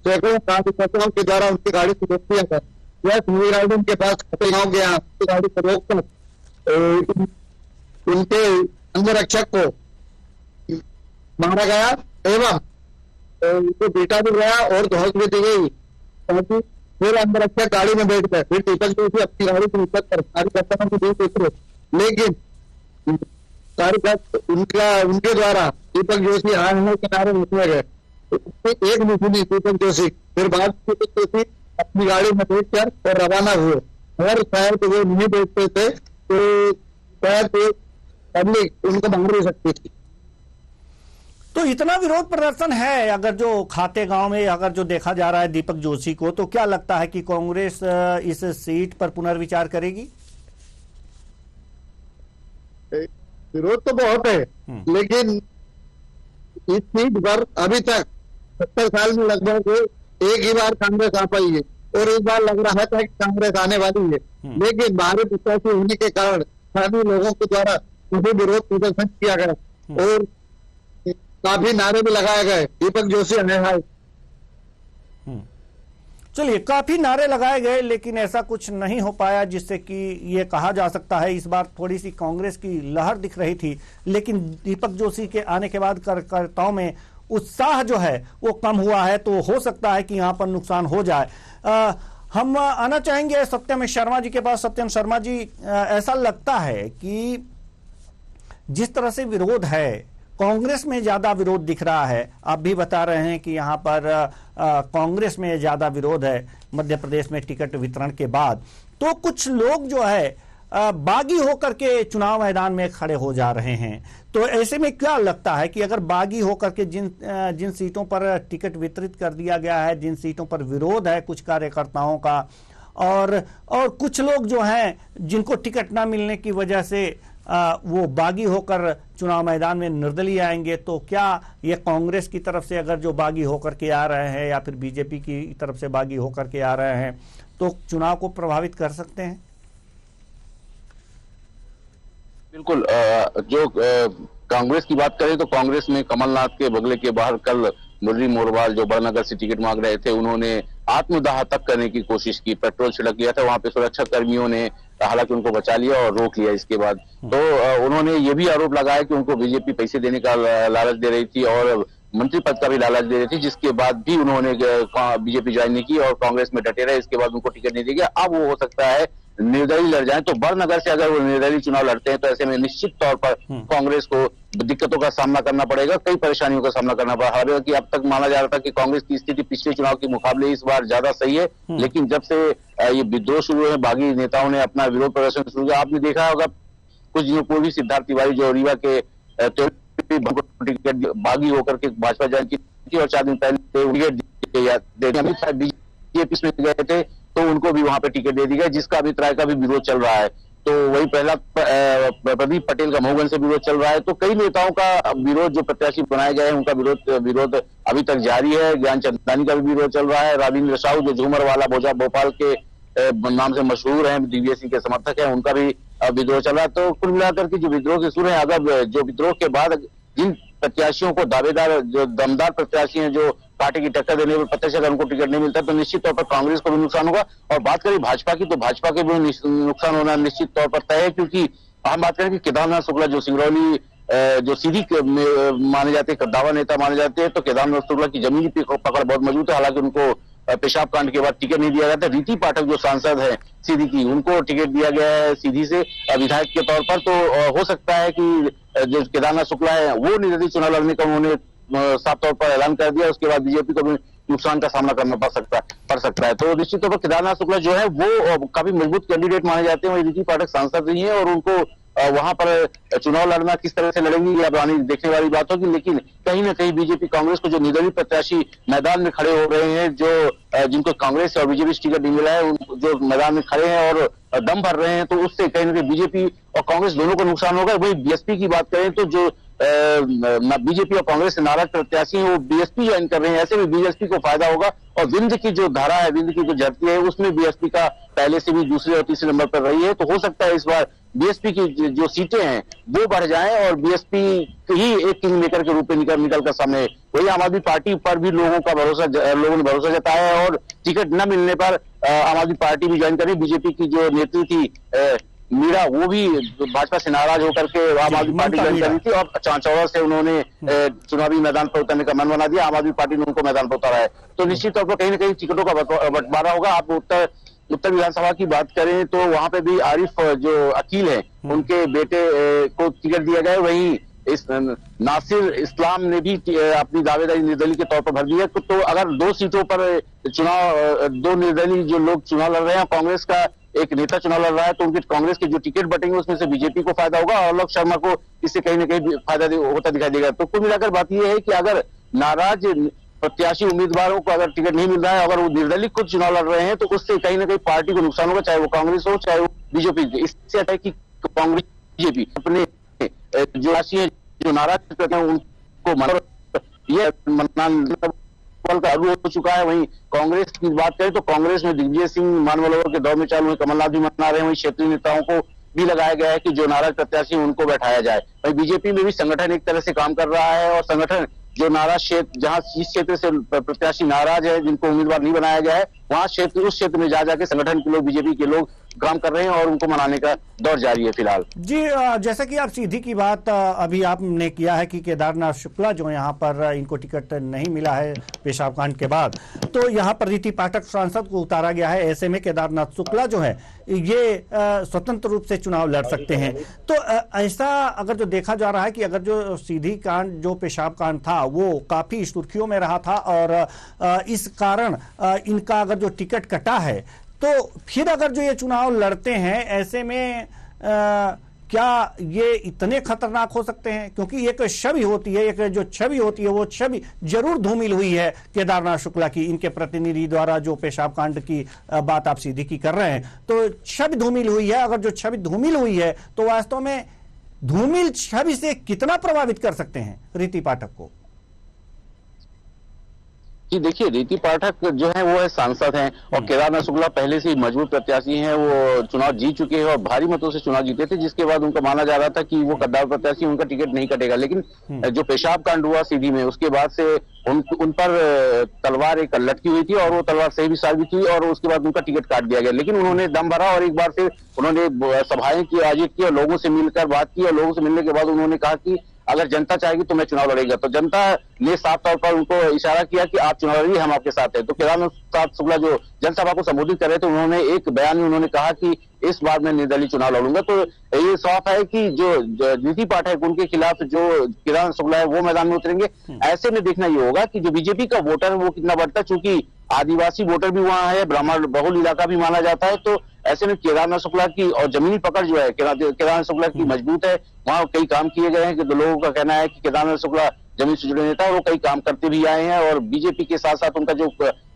सैकड़ों कार्यकर्ताओं के द्वारा उनकी गाड़ी को रोक दिया गया। यह सिविल गार्डन के पास गाँव गया, उनकी गाड़ी को रोककर उनके अंगरक्षक को मारा गया एवं उनको पीटा भी गया और धौस भी दी गई, ताकि फिर अंगरक्षक गाड़ी में बैठ गए। फिर दीपक जोशी अपनी गाड़ी से उतर कार्यकर्ताओं के बीच उतरे, लेकिन उनके द्वारा दीपक जोशी हार के नारे उतरे गए। एक भी सुनी दीपक जोशी, फिर बाद दीपक जोशी अपनी गाड़ी में बैठकर और रवाना हुए। और शायद वो नहीं बैठते थे तो शायद पब्लिक उनको मार भी सकती थी। तो इतना विरोध प्रदर्शन है अगर जो खातेगांव में अगर जो देखा जा रहा है दीपक जोशी को, तो क्या लगता है कि कांग्रेस इस सीट पर पुनर्विचार करेगी? विरोध तो बहुत है, लेकिन इस सीट पर अभी तक 70 साल में लगभग एक ही बार कांग्रेस आ पाई है और इस बार लग रहा था कि कांग्रेस आने वाली है, लेकिन बाहरी प्रत्याशी होने के कारण स्थानीय लोगों के द्वारा काफी विरोध प्रदर्शन किया गया और काफी नारे भी लगाए गए, दीपक जोशी है। चलिए, काफी नारे लगाए गए लेकिन ऐसा कुछ नहीं हो पाया जिससे कि ये कहा जा सकता है। इस बार थोड़ी सी कांग्रेस की लहर दिख रही थी, लेकिन दीपक जोशी के आने के बाद कार्यकर्ताओं में उत्साह जो है वो कम हुआ है, तो हो सकता है कि यहाँ पर नुकसान हो जाए। हम आना चाहेंगे सत्यम शर्मा जी के पास। सत्यम शर्मा जी, ऐसा लगता है कि जिस तरह से विरोध है, कांग्रेस में ज्यादा विरोध दिख रहा है। आप भी बता रहे हैं कि यहाँ पर कांग्रेस में ज्यादा विरोध है मध्य प्रदेश में टिकट वितरण के बाद, तो कुछ लोग जो है बागी होकर के चुनाव मैदान में खड़े हो जा रहे हैं। तो ऐसे में क्या लगता है कि अगर बागी होकर के जिन सीटों पर टिकट वितरित कर दिया गया है, जिन सीटों पर विरोध है कुछ कार्यकर्ताओं का, और कुछ लोग जो हैं जिनको टिकट ना मिलने की वजह से वो बागी होकर चुनाव मैदान में निर्दलीय आएंगे, तो क्या ये कांग्रेस की तरफ से अगर जो बागी होकर के आ रहे हैं या फिर बीजेपी की तरफ से बागी होकर के आ रहे हैं तो चुनाव को प्रभावित कर सकते हैं? बिल्कुल। जो कांग्रेस की बात करें तो कांग्रेस में कमलनाथ के बगले के बाहर कल मुरली मोरवाल जो बड़नगर से टिकट मांग रहे थे, उन्होंने आत्मदाह तक करने की कोशिश की, पेट्रोल छिड़क लिया था। वहां पे सुरक्षा कर्मियों ने हालांकि उनको बचा लिया और रोक लिया। इसके बाद तो उन्होंने ये भी आरोप लगाया कि उनको बीजेपी पैसे देने का लालच दे रही थी और मंत्री पद का भी लालच दे रही थी, जिसके बाद भी उन्होंने बीजेपी ज्वाइन नहीं की और कांग्रेस में डटे रहे। इसके बाद उनको टिकट नहीं दिया गया। अब वो हो सकता है निर्दलीय लड़ जाए, तो बड़नगर से अगर वो निर्दलीय चुनाव लड़ते हैं तो ऐसे में निश्चित तौर पर कांग्रेस को दिक्कतों का सामना करना पड़ेगा, कई परेशानियों का सामना करना पड़ा। हालांकि अब तक माना जा रहा था कि कांग्रेस की स्थिति पिछले चुनाव के मुकाबले इस बार ज्यादा सही है, लेकिन जब से ये विद्रोह शुरू हुए, बागी नेताओं ने अपना विरोध प्रदर्शन शुरू किया। आपने देखा होगा कुछ दिनों पूर्व सिद्धार्थ तिवारी जो रीवा के टिकट बागी होकर के भाजपा ज्वाइन की थी और 4 दिन पहले बीजेपी में गए थे तो उनको भी वहां पे टिकट दे दी गई, जिसका अभिप्राय का भी विरोध चल रहा है। तो वही पहला प्रदीप पटेल का महोगन से विरोध चल रहा है। तो कई नेताओं का विरोध, जो प्रत्याशी बनाए गए हैं उनका विरोध अभी तक जारी है। ज्ञान चंदानी का भी विरोध चल रहा है। राविंद्र साहू जो झूमरवाला भोपाल के नाम से मशहूर हैं, दिव्य सिंह के समर्थक हैं, उनका भी विद्रोह चल रहा है। तो कुल मिलाकर के जो विद्रोह के सुर है, अगर जो विद्रोह के बाद जिन प्रत्याशियों को दावेदार, जो दमदार प्रत्याशी हैं, जो पार्टी की टक्कर देने वाले प्रत्याशी, अगर उनको टिकट नहीं मिलता तो निश्चित तौर पर कांग्रेस को भी नुकसान होगा। और बात करें भाजपा की, तो भाजपा के भी नुकसान होना निश्चित तौर पर तय है, क्योंकि हम बात करें कि केदारनाथ शुक्ला जो सिंगरौली जो सीधी माने जाते हैं, कद्दावर नेता माने जाते हैं, तो केदारनाथ शुक्ला की जमीनी पकड़ बहुत मजबूत है। हालांकि उनको पेशाब कांड के बाद टिकट नहीं दिया गया था। रीति पाठक जो सांसद है सीधी की, उनको टिकट दिया गया है सीधी से विधायक के तौर पर। तो हो सकता है कि जो केदारनाथ शुक्ला है वो निर्दलीय चुनाव लड़ने का उन्होंने साफ तौर पर ऐलान कर दिया। उसके बाद बीजेपी को भी नुकसान का सामना करना पड़ सकता है। तो निश्चित तौर पर केदारनाथ शुक्ला जो है वो काफी मजबूत कैंडिडेट माने जाते हैं। वही रीति पाठक सांसद रही है और उनको वहां पर चुनाव लड़ना किस तरह से लड़ेंगी या देखने वाली बात होगी। लेकिन कहीं ना कहीं बीजेपी कांग्रेस को जो निर्दलीय प्रत्याशी मैदान में खड़े हो रहे हैं, जो जिनको कांग्रेस और बीजेपी टिकट नहीं मिला है, जो मैदान में खड़े हैं और दम भर रहे हैं, तो उससे कहीं ना कहीं बीजेपी और कांग्रेस दोनों को नुकसान होगा। वही बीएसपी की बात करें तो जो बीजेपी और कांग्रेस से नाराज प्रत्याशी हैं वो बीएसपी ज्वाइन कर रहे हैं। ऐसे में बीएसपी को फायदा होगा और विंध्य की जो धारा है, विंध्य की जो धरती है, उसमें बीएसपी का पहले से भी दूसरे और तीसरे नंबर पर रही है। तो हो सकता है इस बार बीएसपी की जो सीटें हैं वो बढ़ जाएं और बीएसपी ही एक किंग मेकर के रूप में निकल कर सामने। वही आम आदमी पार्टी पर भी लोगों ने भरोसा जताया है और टिकट न मिलने पर आम आदमी पार्टी भी ज्वाइन करी। बीजेपी की जो नेत्री थी मीरा, वो भी भाजपा से नाराज होकर के आम आदमी पार्टी ज्वाइन करी थी और चांचौड़ा से उन्होंने चुनावी मैदान पर उतरने का मन बना दिया। आम आदमी पार्टी ने उनको मैदान पर उतारा है। तो निश्चित तौर पर कहीं ना कहीं टिकटों का बंटवारा होगा। आप उत्तर विधानसभा की बात करें तो वहां पे भी आरिफ जो अकील है उनके बेटे को टिकट दिया गया है। वहीं इस नासिर इस्लाम ने भी अपनी दावेदारी निर्दलीय के तौर पर भर दी है। तो अगर 2 सीटों पर चुनाव, 2 निर्दलीय जो लोग चुनाव लड़ रहे हैं, कांग्रेस का एक नेता चुनाव लड़ रहा है, तो उनके कांग्रेस के जो टिकट बटेंगे उसमें से बीजेपी को फायदा होगा और आलोक शर्मा को इससे कहीं ना कहीं फायदा होता दिखाई देगा। तो कुल मिलाकर बात यह है कि अगर नाराज प्रत्याशी उम्मीदवारों को अगर टिकट नहीं मिल रहा है, अगर वो निर्दलीय खुद चुनाव लड़ रहे हैं, तो उससे कहीं ना कहीं पार्टी को नुकसान होगा, चाहे वो कांग्रेस हो चाहे वो बीजेपी। इससे अच्छा है कि कांग्रेस बीजेपी अपने जो राशि है, जो नाराज करते हैं उनको ये हो चुका है। वहीं कांग्रेस की बात करें तो कांग्रेस में दिग्विजय सिंह मानवलोवर के दौर में चालू है, कमलनाथ भी मना रहे हैं। वहीं क्षेत्रीय नेताओं को भी लगाया गया है कि जो नाराज प्रत्याशी उनको बैठाया जाए। वहीं बीजेपी में भी संगठन एक तरह से काम कर रहा है और संगठन जो नाराज क्षेत्र, जहां इस क्षेत्र से प्रत्याशी नाराज है, जिनको उम्मीदवार नहीं बनाया गया है, वहां उस क्षेत्र में जाके संगठन के लोग, बीजेपी के लोग काम कर रहे हैं और उनको मनाने का दौर जारी है फिलहाल। जी, जैसा कि आप सीधी की बात अभी आपने किया है कि केदारनाथ शुक्ला जो यहाँ पर इनको टिकट नहीं मिला है पेशाब कांड के बाद, तो यहाँ पर रीति पाठक सांसद को उतारा गया है। ऐसे में केदारनाथ शुक्ला जो है ये स्वतंत्र रूप से चुनाव लड़ सकते हैं। तो ऐसा अगर जो देखा जा रहा है कि अगर जो सीधी कांड, जो पेशाब कांड था, वो काफी सुर्खियों में रहा था और इस कारण इनका अगर जो टिकट कटा है, तो फिर अगर जो ये चुनाव लड़ते हैं, ऐसे में क्या ये इतने खतरनाक हो सकते हैं? क्योंकि एक छवि होती है, एक जो छवि होती है, वो छवि जरूर धूमिल हुई है केदारनाथ शुक्ला की। इनके प्रतिनिधि द्वारा जो पेशाब कांड की बात आप सीधी की कर रहे हैं, तो छवि धूमिल हुई है। अगर जो छवि धूमिल हुई है, तो वास्तव में धूमिल छवि से कितना प्रभावित कर सकते हैं रीति पाठक को? कि देखिए, रीति पाठक जो है वो है सांसद हैं और केदारनाथ शुक्ला पहले से ही मजबूत प्रत्याशी हैं। वो चुनाव जीत चुके हैं और भारी मतों से चुनाव जीते थे, जिसके बाद उनका माना जा रहा था कि वो कद्दावर प्रत्याशी, उनका टिकट नहीं कटेगा। लेकिन जो पेशाब कांड हुआ सीधी में, उसके बाद से उन पर तलवार एक लटकी हुई थी और वो तलवार सही भी साबित हुई और उसके बाद उनका टिकट काट दिया गया। लेकिन उन्होंने दम भरा और एक बार फिर उन्होंने सभाएं की, आयोजित की और लोगों से मिलकर बात की और लोगों से मिलने के बाद उन्होंने कहा कि अगर जनता चाहेगी तो मैं चुनाव लड़ेगा। तो जनता ने साफ तौर पर उनको इशारा किया कि आप चुनाव लड़िए, हम आपके साथ हैं। तो केदारनाथ शुक्ला जो जनसभा को संबोधित कर रहे थे, उन्होंने एक बयान में उन्होंने कहा कि इस बार मैं निर्दलीय चुनाव लड़ूंगा। तो ये साफ है कि जो रीति पाठक उनके खिलाफ जो केदारनाथ शुक्ला है वो मैदान में उतरेंगे। ऐसे में देखना ये होगा कि जो बीजेपी का वोटर है वो कितना बढ़ता है, चूंकि आदिवासी वोटर भी वहां है, ब्राह्मण बहुल इलाका भी माना जाता है। तो ऐसे में केदारनाथ शुक्ला की और जमीनी पकड़ जो है केदारनाथ शुक्ला की मजबूत है। वहां कई काम किए गए हैं कि लोगों का कहना है कि केदारनाथ शुक्ला जमीन से जुड़े नेता है, वो कई काम करते भी आए हैं और बीजेपी के साथ साथ उनका जो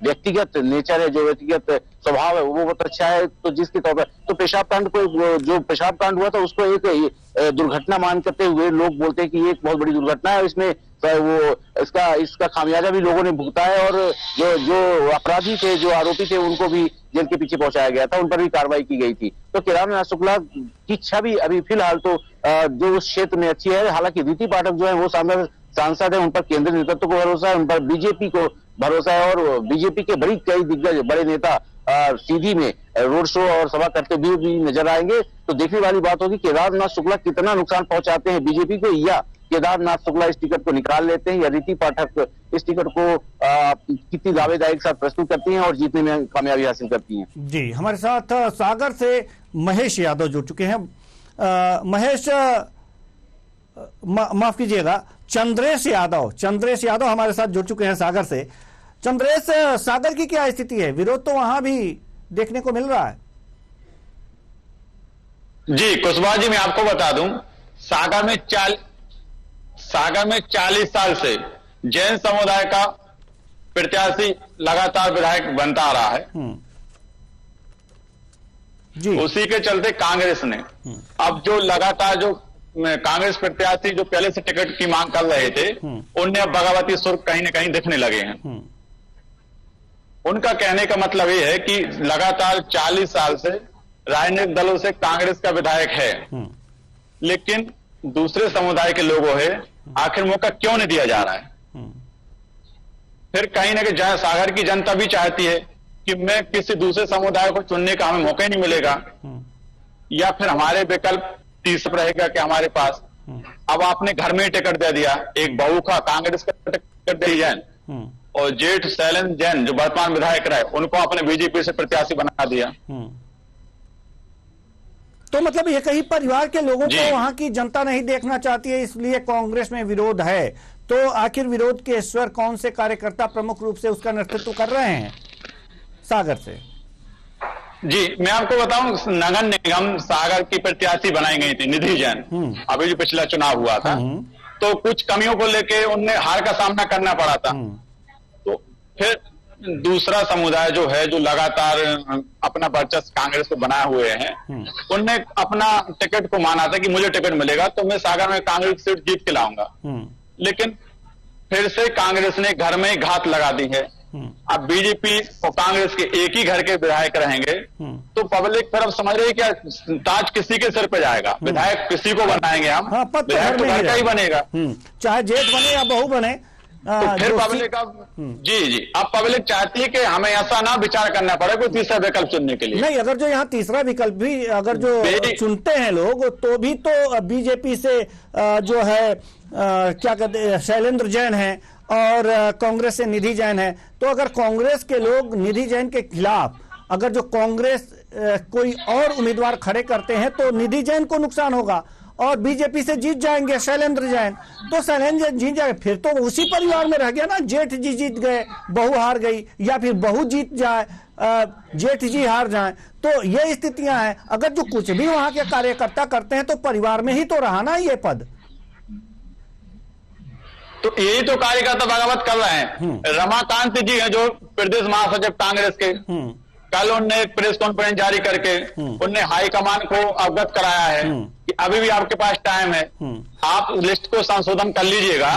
व्यक्तिगत नेचर है, जो व्यक्तिगत स्वभाव है, वो बहुत अच्छा है। तो जिसके तौर पर तो पेशाब कांड को, जो पेशाब कांड हुआ था, उसको एक दुर्घटना मान करते हुए लोग बोलते हैं कि ये एक बहुत बड़ी दुर्घटना है। इसमें वो इसका खामियाजा भी लोगों ने भुगता है और जो अपराधी थे, जो आरोपी थे, उनको भी जेल के पीछे पहुंचाया गया था, उन पर भी कार्रवाई की गई थी। तो केदारनाथ शुक्ला की छवि अभी फिलहाल तो जो उस क्षेत्र में अच्छी है। हालांकि रीति पाठक जो है वो सांसद है, उन पर केंद्रीय नेतृत्व को भरोसा है, उन पर बीजेपी को भरोसा है और बीजेपी के कई दिग्गज बड़े नेता सीधी में रोड शो और सभा करते हुए भी नजर आएंगे। तो देखने वाली बात होगी केदारनाथ शुक्ला कितना नुकसान पहुंचाते हैं बीजेपी को, या केदारनाथ शुक्ला इस टिकट को निकाल लेते हैं, या रीति पाठक इस टिकट को कितनी दावेदारी के साथ प्रस्तुत करती हैं और जीतने में कामयाबी हासिल करती हैं। जी, हमारे साथ सागर से महेश यादव जुड़ चुके हैं। महेश, माफ कीजिएगा, चंद्रेश यादव हमारे साथ जुड़ चुके हैं सागर से। चंद्रेश, सागर की क्या स्थिति है? विरोध तो वहां भी देखने को मिल रहा है। जी कुशवाहा जी, मैं आपको बता दूं, सागर में 40 साल से जैन समुदाय का प्रत्याशी लगातार विधायक बनता आ रहा है। जी। उसी के चलते कांग्रेस ने अब जो लगातार जो कांग्रेस प्रत्याशी जो पहले से टिकट की मांग कर रहे थे, उनने अब बगावती सुर कहीं ना कहीं दिखने लगे हैं। उनका कहने का मतलब ये है कि लगातार 40 साल से राजनीतिक दलों से कांग्रेस का विधायक है, लेकिन दूसरे समुदाय के लोगों है आखिर मौका क्यों नहीं दिया जा रहा है। फिर कहीं ना कहीं सागर की जनता भी चाहती है कि मैं किसी दूसरे समुदाय को चुनने का हमें मौका ही नहीं मिलेगा, या फिर हमारे विकल्प तीसरा रहेगा कि हमारे पास अब आपने घर में ही टिकट दे दिया, एक बहू का कांग्रेस का टिकट दे जैन और जेठ शैलेंद्र जैन जो वर्तमान विधायक रहे उनको आपने बीजेपी से प्रत्याशी बना दिया। तो मतलब ये कहीं परिवार के लोगों को वहां की जनता नहीं देखना चाहती है, इसलिए कांग्रेस में विरोध है। तो आखिर विरोध के स्वर कौन से कार्यकर्ता प्रमुख रूप से उसका नेतृत्व कर रहे हैं सागर से? जी, मैं आपको बताऊं, नगर निगम सागर की प्रत्याशी बनाई गई थी निधि जैन, अभी जो पिछला चुनाव हुआ था, तो कुछ कमियों को लेके उन्हें हार का सामना करना पड़ा था। तो फिर दूसरा समुदाय जो है, जो लगातार अपना वर्चस्व कांग्रेस को बनाए हुए हैं, उनने अपना टिकट को माना था कि मुझे टिकट मिलेगा तो मैं सागर में कांग्रेस सीट जीत के लाऊंगा। लेकिन फिर से कांग्रेस ने घर में ही घात लगा दी है। अब बीजेपी और कांग्रेस के एक ही घर के विधायक रहेंगे, तो पब्लिक फिर अब समझ रही है क्या ताज किसी के सिर पे जाएगा, विधायक किसी को बनाएंगे हम। हाँ, विधायक तो घर का ही बनेगा, चाहे जेठ बने या बहू बने। तो फिर पब्लिक अब जी अब पब्लिक चाहती है कि हमें ऐसा ना विचार करना पड़े कोई तीसरा विकल्प चुनने के लिए। नहीं, अगर जो यहाँ तीसरा विकल्प भी अगर जो चुनते हैं लोग, तो भी तो बीजेपी से जो है क्या कहते हैं, शैलेंद्र जैन है और कांग्रेस से निधि जैन है। तो अगर कांग्रेस के लोग निधि जैन के खिलाफ अगर जो कांग्रेस कोई और उम्मीदवार खड़े करते हैं तो निधि जैन को नुकसान होगा और बीजेपी से जीत जाएंगे शैलेंद्र जैन। तो शैलेंद्र जैन जीत जाए, फिर तो उसी परिवार में रह गया ना, जेठ जी जीत गए, बहू हार गई, या फिर बहू जीत जाए, जेठ जी हार जाए। तो ये स्थितियां हैं। अगर जो कुछ भी वहां के कार्यकर्ता करते हैं तो परिवार में ही तो रहा ना ये पद। तो यही तो कार्यकर्ता बगावत कर रहे हैं। रमाकांत जी हैं जो प्रदेश महासचिव कांग्रेस के, कल उन्होंने एक प्रेस कॉन्फ्रेंस जारी करके उन्होंने हाईकमान को अवगत कराया है कि अभी भी आपके पास टाइम है, आप लिस्ट को संशोधन कर लीजिएगा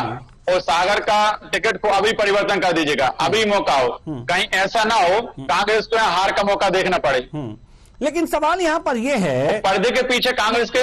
और सागर का टिकट को अभी परिवर्तन कर दीजिएगा, अभी मौका हो, कहीं ऐसा ना हो कांग्रेस को यहाँ हार का मौका देखना पड़े। लेकिन सवाल यहाँ पर यह है, पर्दे के पीछे कांग्रेस के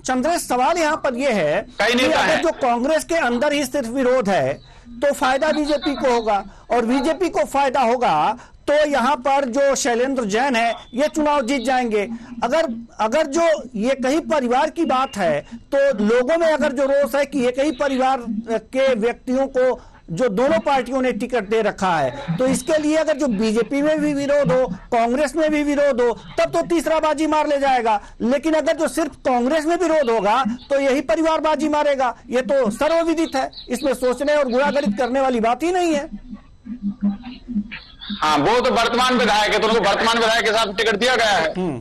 चंद्रेश सवाल यहाँ पर यह है कि अगर जो कांग्रेस के अंदर ही सिर्फ विरोध है तो फायदा बीजेपी को होगा, और बीजेपी को फायदा होगा तो यहाँ पर जो शैलेंद्र जैन है ये चुनाव जीत जाएंगे। अगर जो ये कहीं परिवार की बात है तो लोगों में अगर जो रोष है कि ये कहीं परिवार के व्यक्तियों को जो दोनों पार्टियों ने टिकट दे रखा है, तो इसके लिए अगर जो बीजेपी में भी विरोध हो, कांग्रेस में भी विरोध हो, तब तो तीसरा बाजी मार ले जाएगा। लेकिन अगर जो सिर्फ कांग्रेस में विरोध होगा तो यही परिवार बाजी मारेगा। ये तो सर्वविदित है, इसमें सोचने और गुणागरित करने वाली बात ही नहीं है। हाँ, वो तो वर्तमान विधायक है, तो उनको वर्तमान विधायक के साथ टिकट दिया गया है।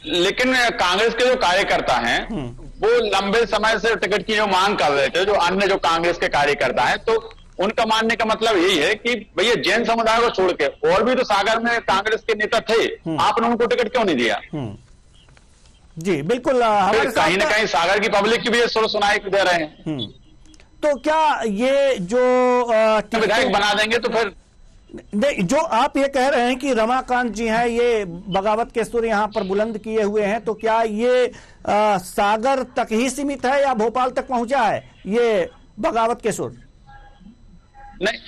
लेकिन कांग्रेस के जो कार्यकर्ता हैं वो लंबे समय से टिकट की जो मांग कर रहे थे, जो अन्य जो कांग्रेस के कार्यकर्ता हैं, तो उनका मानने का मतलब यही है कि भैया जैन समुदाय को छोड़ के और भी तो सागर में कांग्रेस के नेता थे, आपने उनको टिकट क्यों नहीं दिया? जी बिल्कुल, कहीं ना कहीं सागर की पब्लिक की भी सुर सुनाई दे रहे हैं। तो क्या ये जो विधायक बना देंगे तो फिर नहीं, जो आप ये कह रहे हैं कि रमाकांत जी हैं, ये बगावत के सुर यहाँ पर बुलंद किए हुए हैं, तो क्या ये सागर तक ही सीमित है या भोपाल तक पहुंचा है ये बगावत के सुर? नहीं,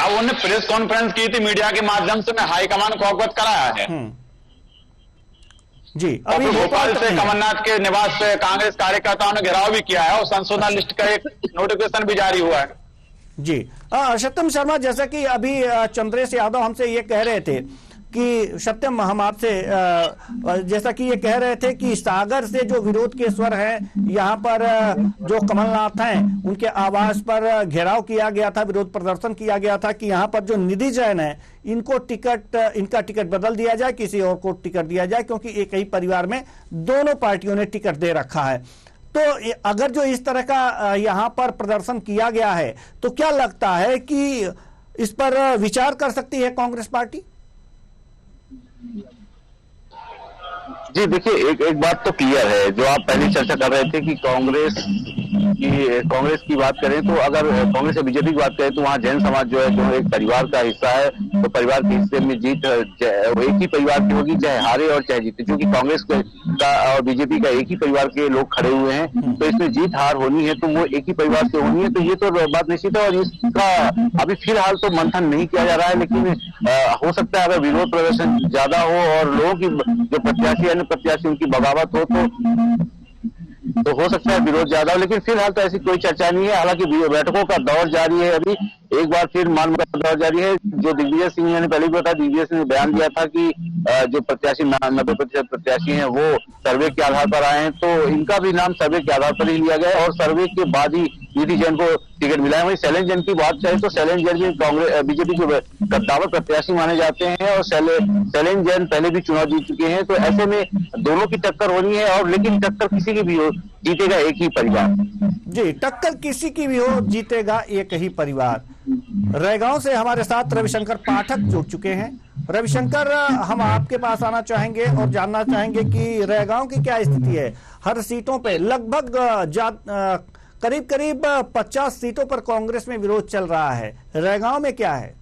अब उन्होंने प्रेस कॉन्फ्रेंस की थी, मीडिया के माध्यम से मैं हाईकमान को अवगत कराया है जी। अभी भोपाल से कमलनाथ के निवास से कांग्रेस कार्यकर्ताओं ने घेराव भी किया है और संशोधन लिस्ट का एक नोटिफिकेशन भी जारी हुआ है जी। सत्यम शर्मा, जैसा कि अभी चंद्रेश यादव हमसे ये कह रहे थे कि सत्यम, हम आपसे जैसा कि ये कह रहे थे कि सागर से जो विरोध के स्वर हैं, यहाँ पर जो कमलनाथ हैं उनके आवास पर घेराव किया गया था, विरोध प्रदर्शन किया गया था कि यहाँ पर जो निधि जैन है इनका टिकट बदल दिया जाए, किसी और को टिकट दिया जाए, क्योंकि एक ही परिवार में दोनों पार्टियों ने टिकट दे रखा है। तो अगर जो इस तरह का यहाँ पर प्रदर्शन किया गया है तो क्या लगता है कि इस पर विचार कर सकती है कांग्रेस पार्टी? जी देखिए, एक बात तो क्लियर है, जो आप पहले चर्चा कर रहे थे कि कांग्रेस की बात करें तो अगर कांग्रेस या बीजेपी की बात करें तो वहाँ जैन समाज जो है, जो एक परिवार का हिस्सा है, तो परिवार के हिस्से में जीत एक ही परिवार की होगी, चाहे हारे और चाहे जीते, क्योंकि कांग्रेस का और बीजेपी का एक ही परिवार के लोग खड़े हुए हैं, तो इसमें जीत हार होनी है तो वो एक ही परिवार से होनी है, तो ये तो बात निश्चित है। और इसका अभी फिलहाल तो मंथन नहीं किया जा रहा है, लेकिन हो सकता है अगर विरोध प्रदर्शन ज्यादा हो और लोगों की जो प्रत्याशी अन्य प्रत्याशी उनकी बगावत हो तो हो सकता है विरोध ज्यादा हो, लेकिन फिलहाल तो ऐसी कोई चर्चा नहीं है। हालांकि बैठकों का दौर जारी है, अभी एक बार फिर मान का दौर जारी है। जो दिग्विजय सिंह ने पहले भी बताया, दिग्विजय सिंह ने बयान दिया था कि जो प्रत्याशी 90% प्रत्याशी हैं वो सर्वे के आधार पर आए हैं, तो इनका भी नाम सर्वे के आधार पर ही लिया गया और सर्वे के बाद ही निधि जैन को टिकट मिला है। वहीं शैलेंद्र जैन की बात करें तो शैलेंद्र जैन भी कांग्रेस बीजेपी के कद्दावर प्रत्याशी माने जाते हैं और शैलेंद्र जैन पहले भी चुनाव जीत चुके हैं, तो ऐसे में दोनों की टक्कर होनी है। और लेकिन टक्कर किसी की भी हो, जीतेगा एक ही परिवार। जी, टक्कर किसी की भी हो, जीतेगा एक ही परिवार। रैगांव से हमारे साथ रविशंकर पाठक जुड़ चुके हैं। रविशंकर, हम आपके पास आना चाहेंगे और जानना चाहेंगे कि रैगांव की क्या स्थिति है। हर सीटों पे लगभग करीब करीब 50 सीटों पर कांग्रेस में विरोध चल रहा है। रैगांव में क्या है?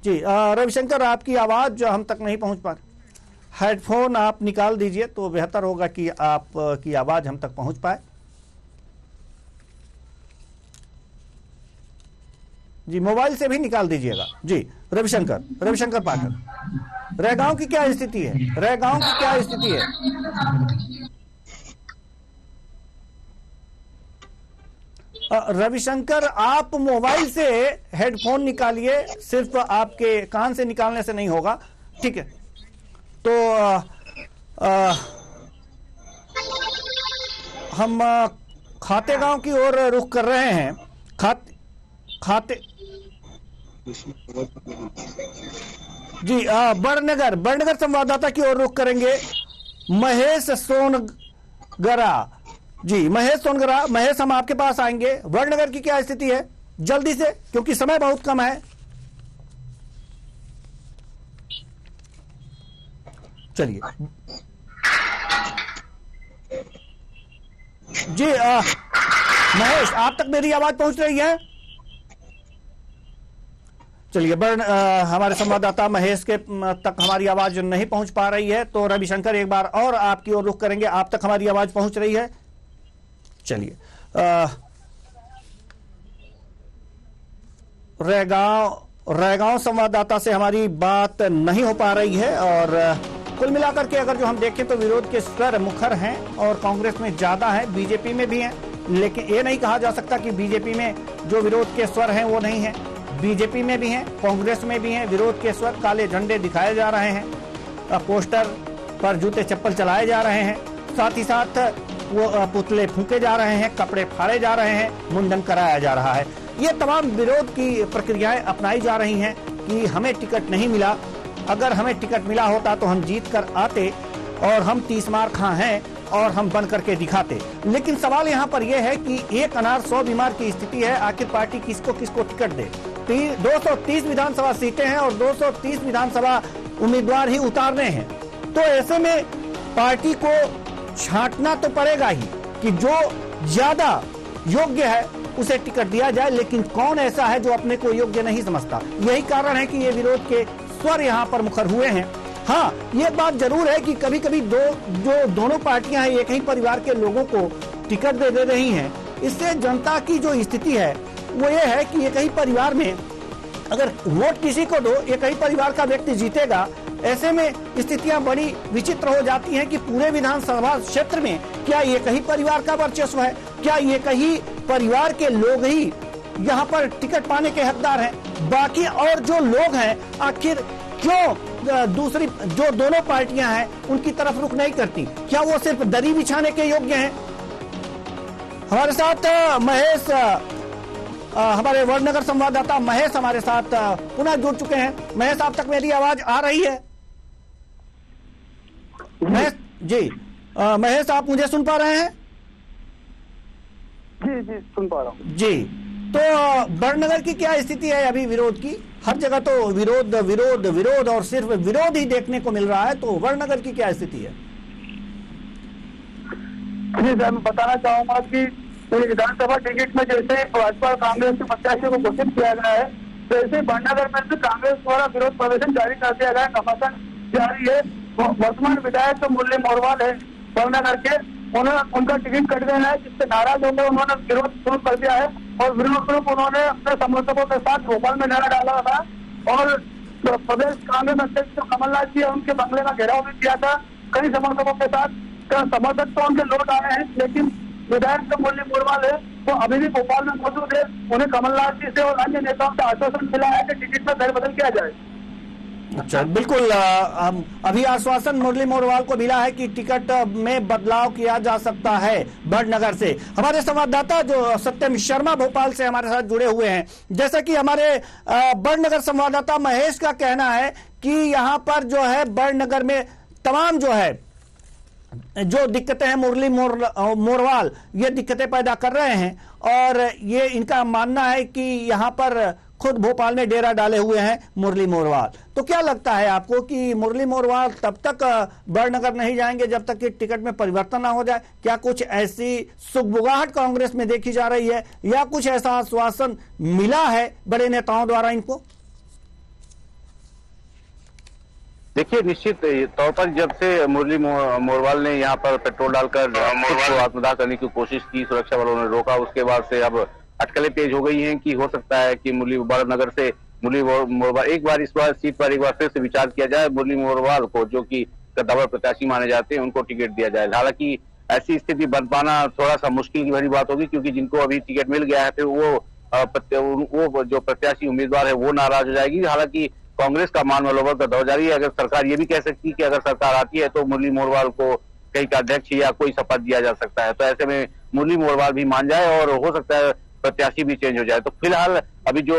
जी रविशंकर, आपकी आवाज हम तक नहीं पहुंच पा रही। हेडफोन आप निकाल दीजिए तो बेहतर होगा कि आपकी आवाज हम तक पहुंच पाए। जी, मोबाइल से भी निकाल दीजिएगा। जी रविशंकर पाठक, रैगांव की क्या स्थिति है? रैगांव की क्या स्थिति है? रविशंकर, आप मोबाइल से हेडफोन निकालिए, सिर्फ आपके कान से निकालने से नहीं होगा। ठीक है, तो हम खातेगांव की ओर रुख कर रहे हैं। जी बड़नगर संवाददाता की ओर रुख करेंगे। महेश सोनगरा, जी महेश सोनगरा, महेश हम आपके पास आएंगे। बड़नगर की क्या स्थिति है जल्दी से, क्योंकि समय बहुत कम है। चलिए जी महेश, आप तक मेरी आवाज पहुंच रही है? चलिए हमारे संवाददाता महेश के तक हमारी आवाज नहीं पहुंच पा रही है, तो रविशंकर एक बार और आपकी ओर रुख करेंगे। आप तक हमारी आवाज पहुंच रही है? चलिए रैगांव संवाददाता से हमारी बात नहीं हो पा रही है। और कुल मिलाकर के अगर जो हम देखें तो विरोध के स्वर मुखर हैं और कांग्रेस में ज्यादा है, बीजेपी में भी हैं, लेकिन ये नहीं कहा जा सकता कि बीजेपी में जो विरोध के स्वर हैं वो नहीं है। बीजेपी में भी हैं, कांग्रेस में भी हैं विरोध के स्वर। काले झंडे दिखाए जा रहे हैं, पोस्टर पर जूते चप्पल चलाए जा रहे हैं, साथ ही साथ वो पुतले फूंके जा रहे हैं, कपड़े फाड़े जा रहे हैं, मुंडन कराया जा रहा है। ये तमाम विरोध की प्रक्रियाएं अपनाई जा रही हैं कि हमें टिकट नहीं मिला, अगर हमें टिकट मिला होता तो हम जीत कर आते और हम 30 मार खां हैं और हम बन करके दिखाते। लेकिन सवाल यहाँ पर यह है कि एक अनार 100 बीमार की स्थिति है। आखिर पार्टी किसको किसको टिकट दे? 230 विधानसभा सीटें हैं और 230 विधानसभा उम्मीदवार ही उतारने हैं, तो ऐसे में पार्टी को छांटना तो पड़ेगा ही कि जो ज्यादा योग्य है उसे टिकट दिया जाए। लेकिन कौन ऐसा है जो अपने को योग्य नहीं समझता? यही कारण है कि ये विरोध के स्वर यहाँ पर मुखर हुए हैं। हाँ, ये बात जरूर है कि कभी कभी दोनों पार्टियां हैं, एक ही परिवार के लोगों को टिकट दे रही हैं। इससे जनता की जो स्थिति है वो ये है कि एक ही परिवार में अगर वोट किसी को दो, एक ही परिवार का व्यक्ति जीतेगा। ऐसे में स्थितियां बड़ी विचित्र हो जाती हैं कि पूरे विधानसभा क्षेत्र में क्या एक ही परिवार का वर्चस्व है? क्या एक ही परिवार के लोग ही यहाँ पर टिकट पाने के हकदार हैं? बाकी और जो लोग हैं आखिर क्यों दूसरी जो दोनों पार्टियां हैं उनकी तरफ रुख नहीं करती? क्या वो सिर्फ दरी बिछाने के योग्य हैं? हमारे साथ महेश, हमारे वड़नगर संवाददाता महेश हमारे साथ पुनः जुड़ चुके हैं। महेश, आप तक मेरी आवाज आ रही है? महेश जी, महेश आप मुझे सुन पा रहे हैं? जी सुन पा रहा हूँ। जी, तो बड़नगर की क्या स्थिति है अभी विरोध की? हर जगह तो विरोध विरोध विरोध और सिर्फ विरोध ही देखने को मिल रहा है, तो वड़नगर की क्या स्थिति है? जी सर, मैं बताना चाहूंगा कि विधानसभा टिकट में जैसे भाजपा और कांग्रेस के प्रत्याशी को घोषित किया गया है, वैसे वड़नगर में से कांग्रेस द्वारा विरोध प्रदर्शन जारी कर दिया गया है, घमासान जारी है। वर्तमान विधायक जो मुरली मोरवाल है वड़नगर के, उनका टिकट कट गया है, जिससे नाराज होकर उन्होंने विरोध शुरू कर दिया है और विरोध स्वरूप उन्होंने अपने समर्थकों के साथ भोपाल में नारा डाला था और प्रदेश कांग्रेस अध्यक्ष जो कमलनाथ जी है उनके बंगले का घेराव भी किया था। कई समर्थकों के साथ समर्थक तो उनके लौट आए हैं, लेकिन विधायक जो मुरली मोरवाल है वो अभी भी भोपाल में मौजूद है। उन्हें कमलनाथ जी से और अन्य नेताओं से आश्वासन मिला है कि टिकट में फेरबदल किया जाए। अच्छा, बिल्कुल। अभी आश्वासन मुरली मोरवाल को मिला है कि टिकट में बदलाव किया जा सकता है वड़नगर से। हमारे संवाददाता जो सत्यम शर्मा भोपाल से हमारे साथ जुड़े हुए हैं, जैसा कि हमारे वड़नगर संवाददाता महेश का कहना है कि यहाँ पर जो है वड़नगर में तमाम जो दिक्कतें हैं मुरली मोरवाल ये दिक्कतें पैदा कर रहे हैं और ये इनका मानना है कि यहाँ पर खुद भोपाल में डेरा डाले हुए हैं मुरली मोरवाल। तो क्या लगता है आपको कि मुरली मोरवाल तब तक वड़नगर नहीं जाएंगे जब तक कि टिकट में परिवर्तन ना हो जाए? क्या कुछ ऐसी सुगबुगाहट कांग्रेस में देखी जा रही है या कुछ ऐसा आश्वासन मिला है बड़े नेताओं द्वारा इनको? देखिए, निश्चित तौर पर जब से मुरली मोरवाल ने यहाँ पर पेट्रोल डालकर खुद को आत्मदाह करने की कोशिश की, सुरक्षा बलों ने रोका, उसके बाद से अब अटकलें तेज हो गई हैं कि हो सकता है कि मुरली वड़नगर से मुरली मोरवाल एक बार इस बार सीट पर एक बार फिर से विचार किया जाए, मुरली मोरवाल को जो कि कद्दावर प्रत्याशी माने जाते हैं उनको टिकट दिया जाए। हालांकि ऐसी स्थिति बन पाना थोड़ा सा मुश्किल की भरी बात होगी, क्योंकि जिनको अभी टिकट मिल गया है फिर वो जो प्रत्याशी उम्मीदवार है वो नाराज हो जाएगी। हालांकि कांग्रेस का मान मनोबल का दौर जारी है। अगर सरकार ये भी कह सकती है कि अगर सरकार आती है तो मुरली मोरवाल को कहीं का अध्यक्ष या कोई शपथ दिया जा सकता है, तो ऐसे में मुरली मोरवाल भी मान जाए और हो सकता है प्रत्याशी भी चेंज हो जाए। तो फिलहाल अभी जो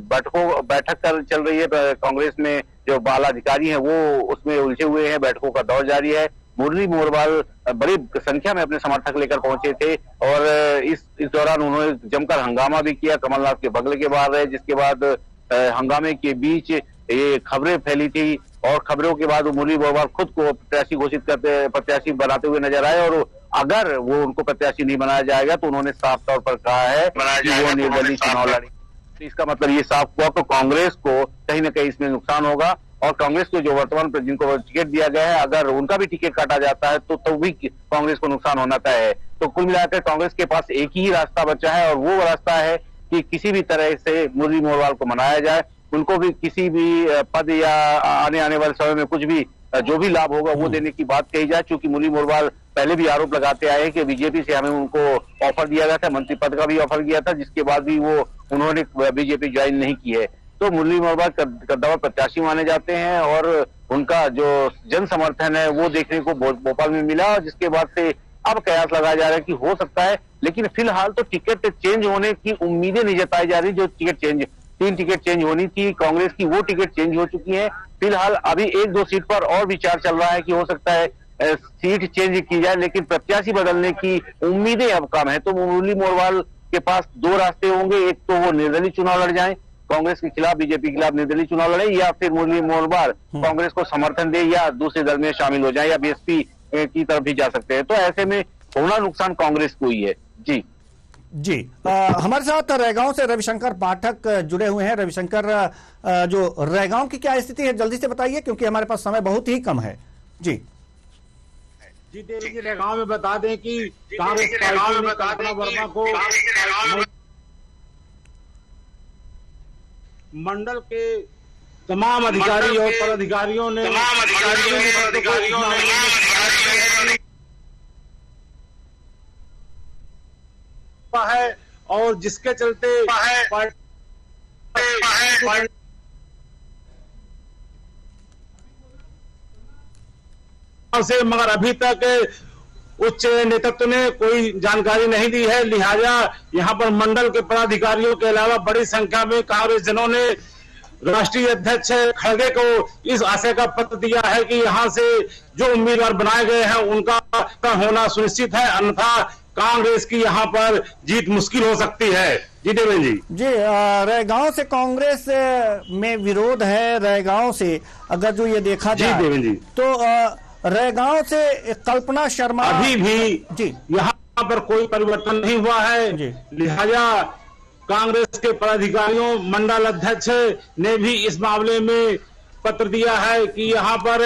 बैठक चल रही है कांग्रेस में, जो बाला अधिकारी हैं वो उसमें उलझे हुए हैं, बैठकों का दौर जारी है। मुरली मोरवाल बड़ी संख्या में अपने समर्थक लेकर पहुंचे थे और इस दौरान उन्होंने जमकर हंगामा भी किया, कमलनाथ के बगले के बाहर रहे, जिसके बाद हंगामे के बीच ये खबरें फैली थी और खबरों के बाद मुरली मोरवाल खुद को प्रत्याशी बनाते हुए नजर आए और अगर वो उनको प्रत्याशी नहीं बनाया जाएगा तो उन्होंने साफ तौर पर कहा है कि वो निर्दलीय चुनाव लड़ेंगे। इसका मतलब ये साफ हुआ तो कांग्रेस को कहीं ना कहीं इसमें नुकसान होगा और कांग्रेस को जो वर्तमान पर जिनको टिकट दिया गया है अगर उनका भी टिकट काटा जाता है तो भी कांग्रेस को नुकसान होना तय है। तो कुल मिलाकर कांग्रेस के पास एक ही रास्ता बचा है और वो रास्ता है कि किसी भी तरह से मुरली मोरवाल को मनाया जाए, उनको भी किसी भी पद या आने वाले समय में कुछ भी जो भी लाभ होगा वो देने की बात कही जाए। क्योंकि मुरली मोरवाल पहले भी आरोप लगाते आए कि बीजेपी से हमें उनको ऑफर दिया गया था, मंत्री पद का भी ऑफर किया था, जिसके बाद भी वो उन्होंने बीजेपी ज्वाइन नहीं की है। तो मुरली मोरवाल कद्दावर प्रत्याशी माने जाते हैं और उनका जो जन समर्थन है वो देखने को भोपाल में मिला और जिसके बाद से अब कयास लगाया जा रहा है कि हो सकता है, लेकिन फिलहाल तो टिकट चेंज होने की उम्मीदें नहीं जताई जा रही। जो तीन टिकट चेंज होनी थी कांग्रेस की वो टिकट चेंज हो चुकी है। फिलहाल अभी 1-2 सीट पर और विचार चल रहा है कि हो सकता है सीट चेंज की जाए, लेकिन प्रत्याशी बदलने की उम्मीदें अब कम है। तो मुरली मोरवाल के पास 2 रास्ते होंगे, एक तो वो निर्दलीय चुनाव लड़ जाएं, कांग्रेस के खिलाफ बीजेपी के खिलाफ निर्दलीय चुनाव लड़े, या फिर मुरली मोरवाल कांग्रेस को समर्थन दे या दूसरे दल में शामिल हो जाए या बीएसपी की तरफ भी जा सकते हैं। तो ऐसे में होना नुकसान कांग्रेस को ही है। जी हमारे साथ रैगांव से रविशंकर पाठक जुड़े हुए हैं। रविशंकर, जो रैगांव की क्या स्थिति है जल्दी से बताइए, क्योंकि हमारे पास समय बहुत ही कम है। जी देवी जी, रैगांव में बता दें कि कांग्रेस पार्टी ने कल्पना वर्मा को मंडल के तमाम अधिकारी और पदाधिकारियों ने है और जिसके चलते से मगर अभी तक उच्च नेतृत्व ने कोई जानकारी नहीं दी है। लिहाजा यहां पर मंडल के पदाधिकारियों के अलावा बड़ी संख्या में कांग्रेस जनों ने राष्ट्रीय अध्यक्ष खड़गे को इस आशय का पत्र दिया है कि यहां से जो उम्मीदवार बनाए गए हैं उनका होना सुनिश्चित है, अन्यथा कांग्रेस की यहाँ पर जीत मुश्किल हो सकती है। जी देवेंद्र जी। रैगांव से कांग्रेस में विरोध है। रैगांव से अगर जो ये देखा जाए जी देवेंद्र जी, तो रैगांव से कल्पना शर्मा अभी भी जी यहाँ पर कोई परिवर्तन नहीं हुआ है। लिहाजा कांग्रेस के पदाधिकारियों, मंडल अध्यक्ष ने भी इस मामले में पत्र दिया है कि यहाँ पर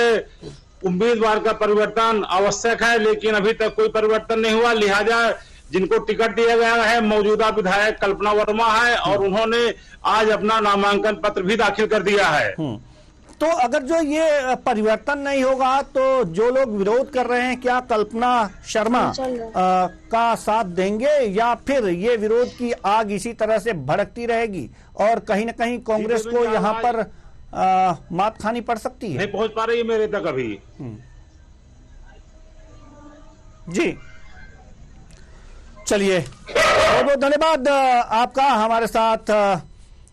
उम्मीदवार का परिवर्तन आवश्यक है, लेकिन अभी तक कोई परिवर्तन नहीं हुआ। लिहाजा जिनको टिकट दिया गया है मौजूदा विधायक कल्पना वर्मा है और उन्होंने आज अपना नामांकन पत्र भी दाखिल कर दिया है। तो अगर जो ये परिवर्तन नहीं होगा तो जो लोग विरोध कर रहे हैं क्या कल्पना शर्मा का साथ देंगे या फिर ये विरोध की आग इसी तरह से भड़कती रहेगी और कहीं न कहीं कांग्रेस को यहाँ पर मात खानी पड़ सकती है? नहीं पहुंच पा रही है मेरे तक अभी। जी चलिए, बहुत बहुत धन्यवाद आपका हमारे साथ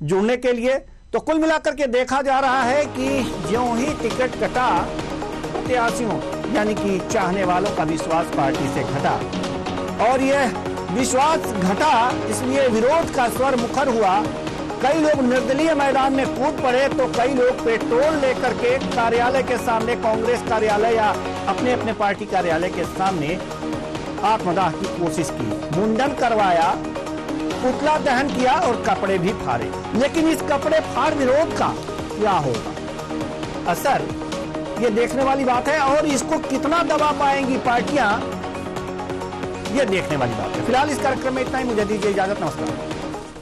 जुड़ने के लिए। तो कुल मिलाकर के देखा जा रहा है कि ज्यों ही टिकट कटा प्रत्याशियों यानी कि चाहने वालों का विश्वास पार्टी से घटा और यह विश्वास घटा इसलिए विरोध का स्वर मुखर हुआ। कई लोग निर्दलीय मैदान में कूद पड़े तो कई लोग पेट्रोल लेकर के कार्यालय के सामने, कांग्रेस कार्यालय या अपने अपने पार्टी कार्यालय के सामने आत्मदाह की कोशिश की, मुंडन करवाया, पुतला दहन किया और कपड़े भी फाड़े। लेकिन इस कपड़े फाड़ विरोध का क्या होगा असर, ये देखने वाली बात है और इसको कितना दबा पाएंगी पार्टियां, ये देखने वाली बात है। फिलहाल इस कार्यक्रम में इतना ही, मुझे दीजिए इजाजत, नमस्कार।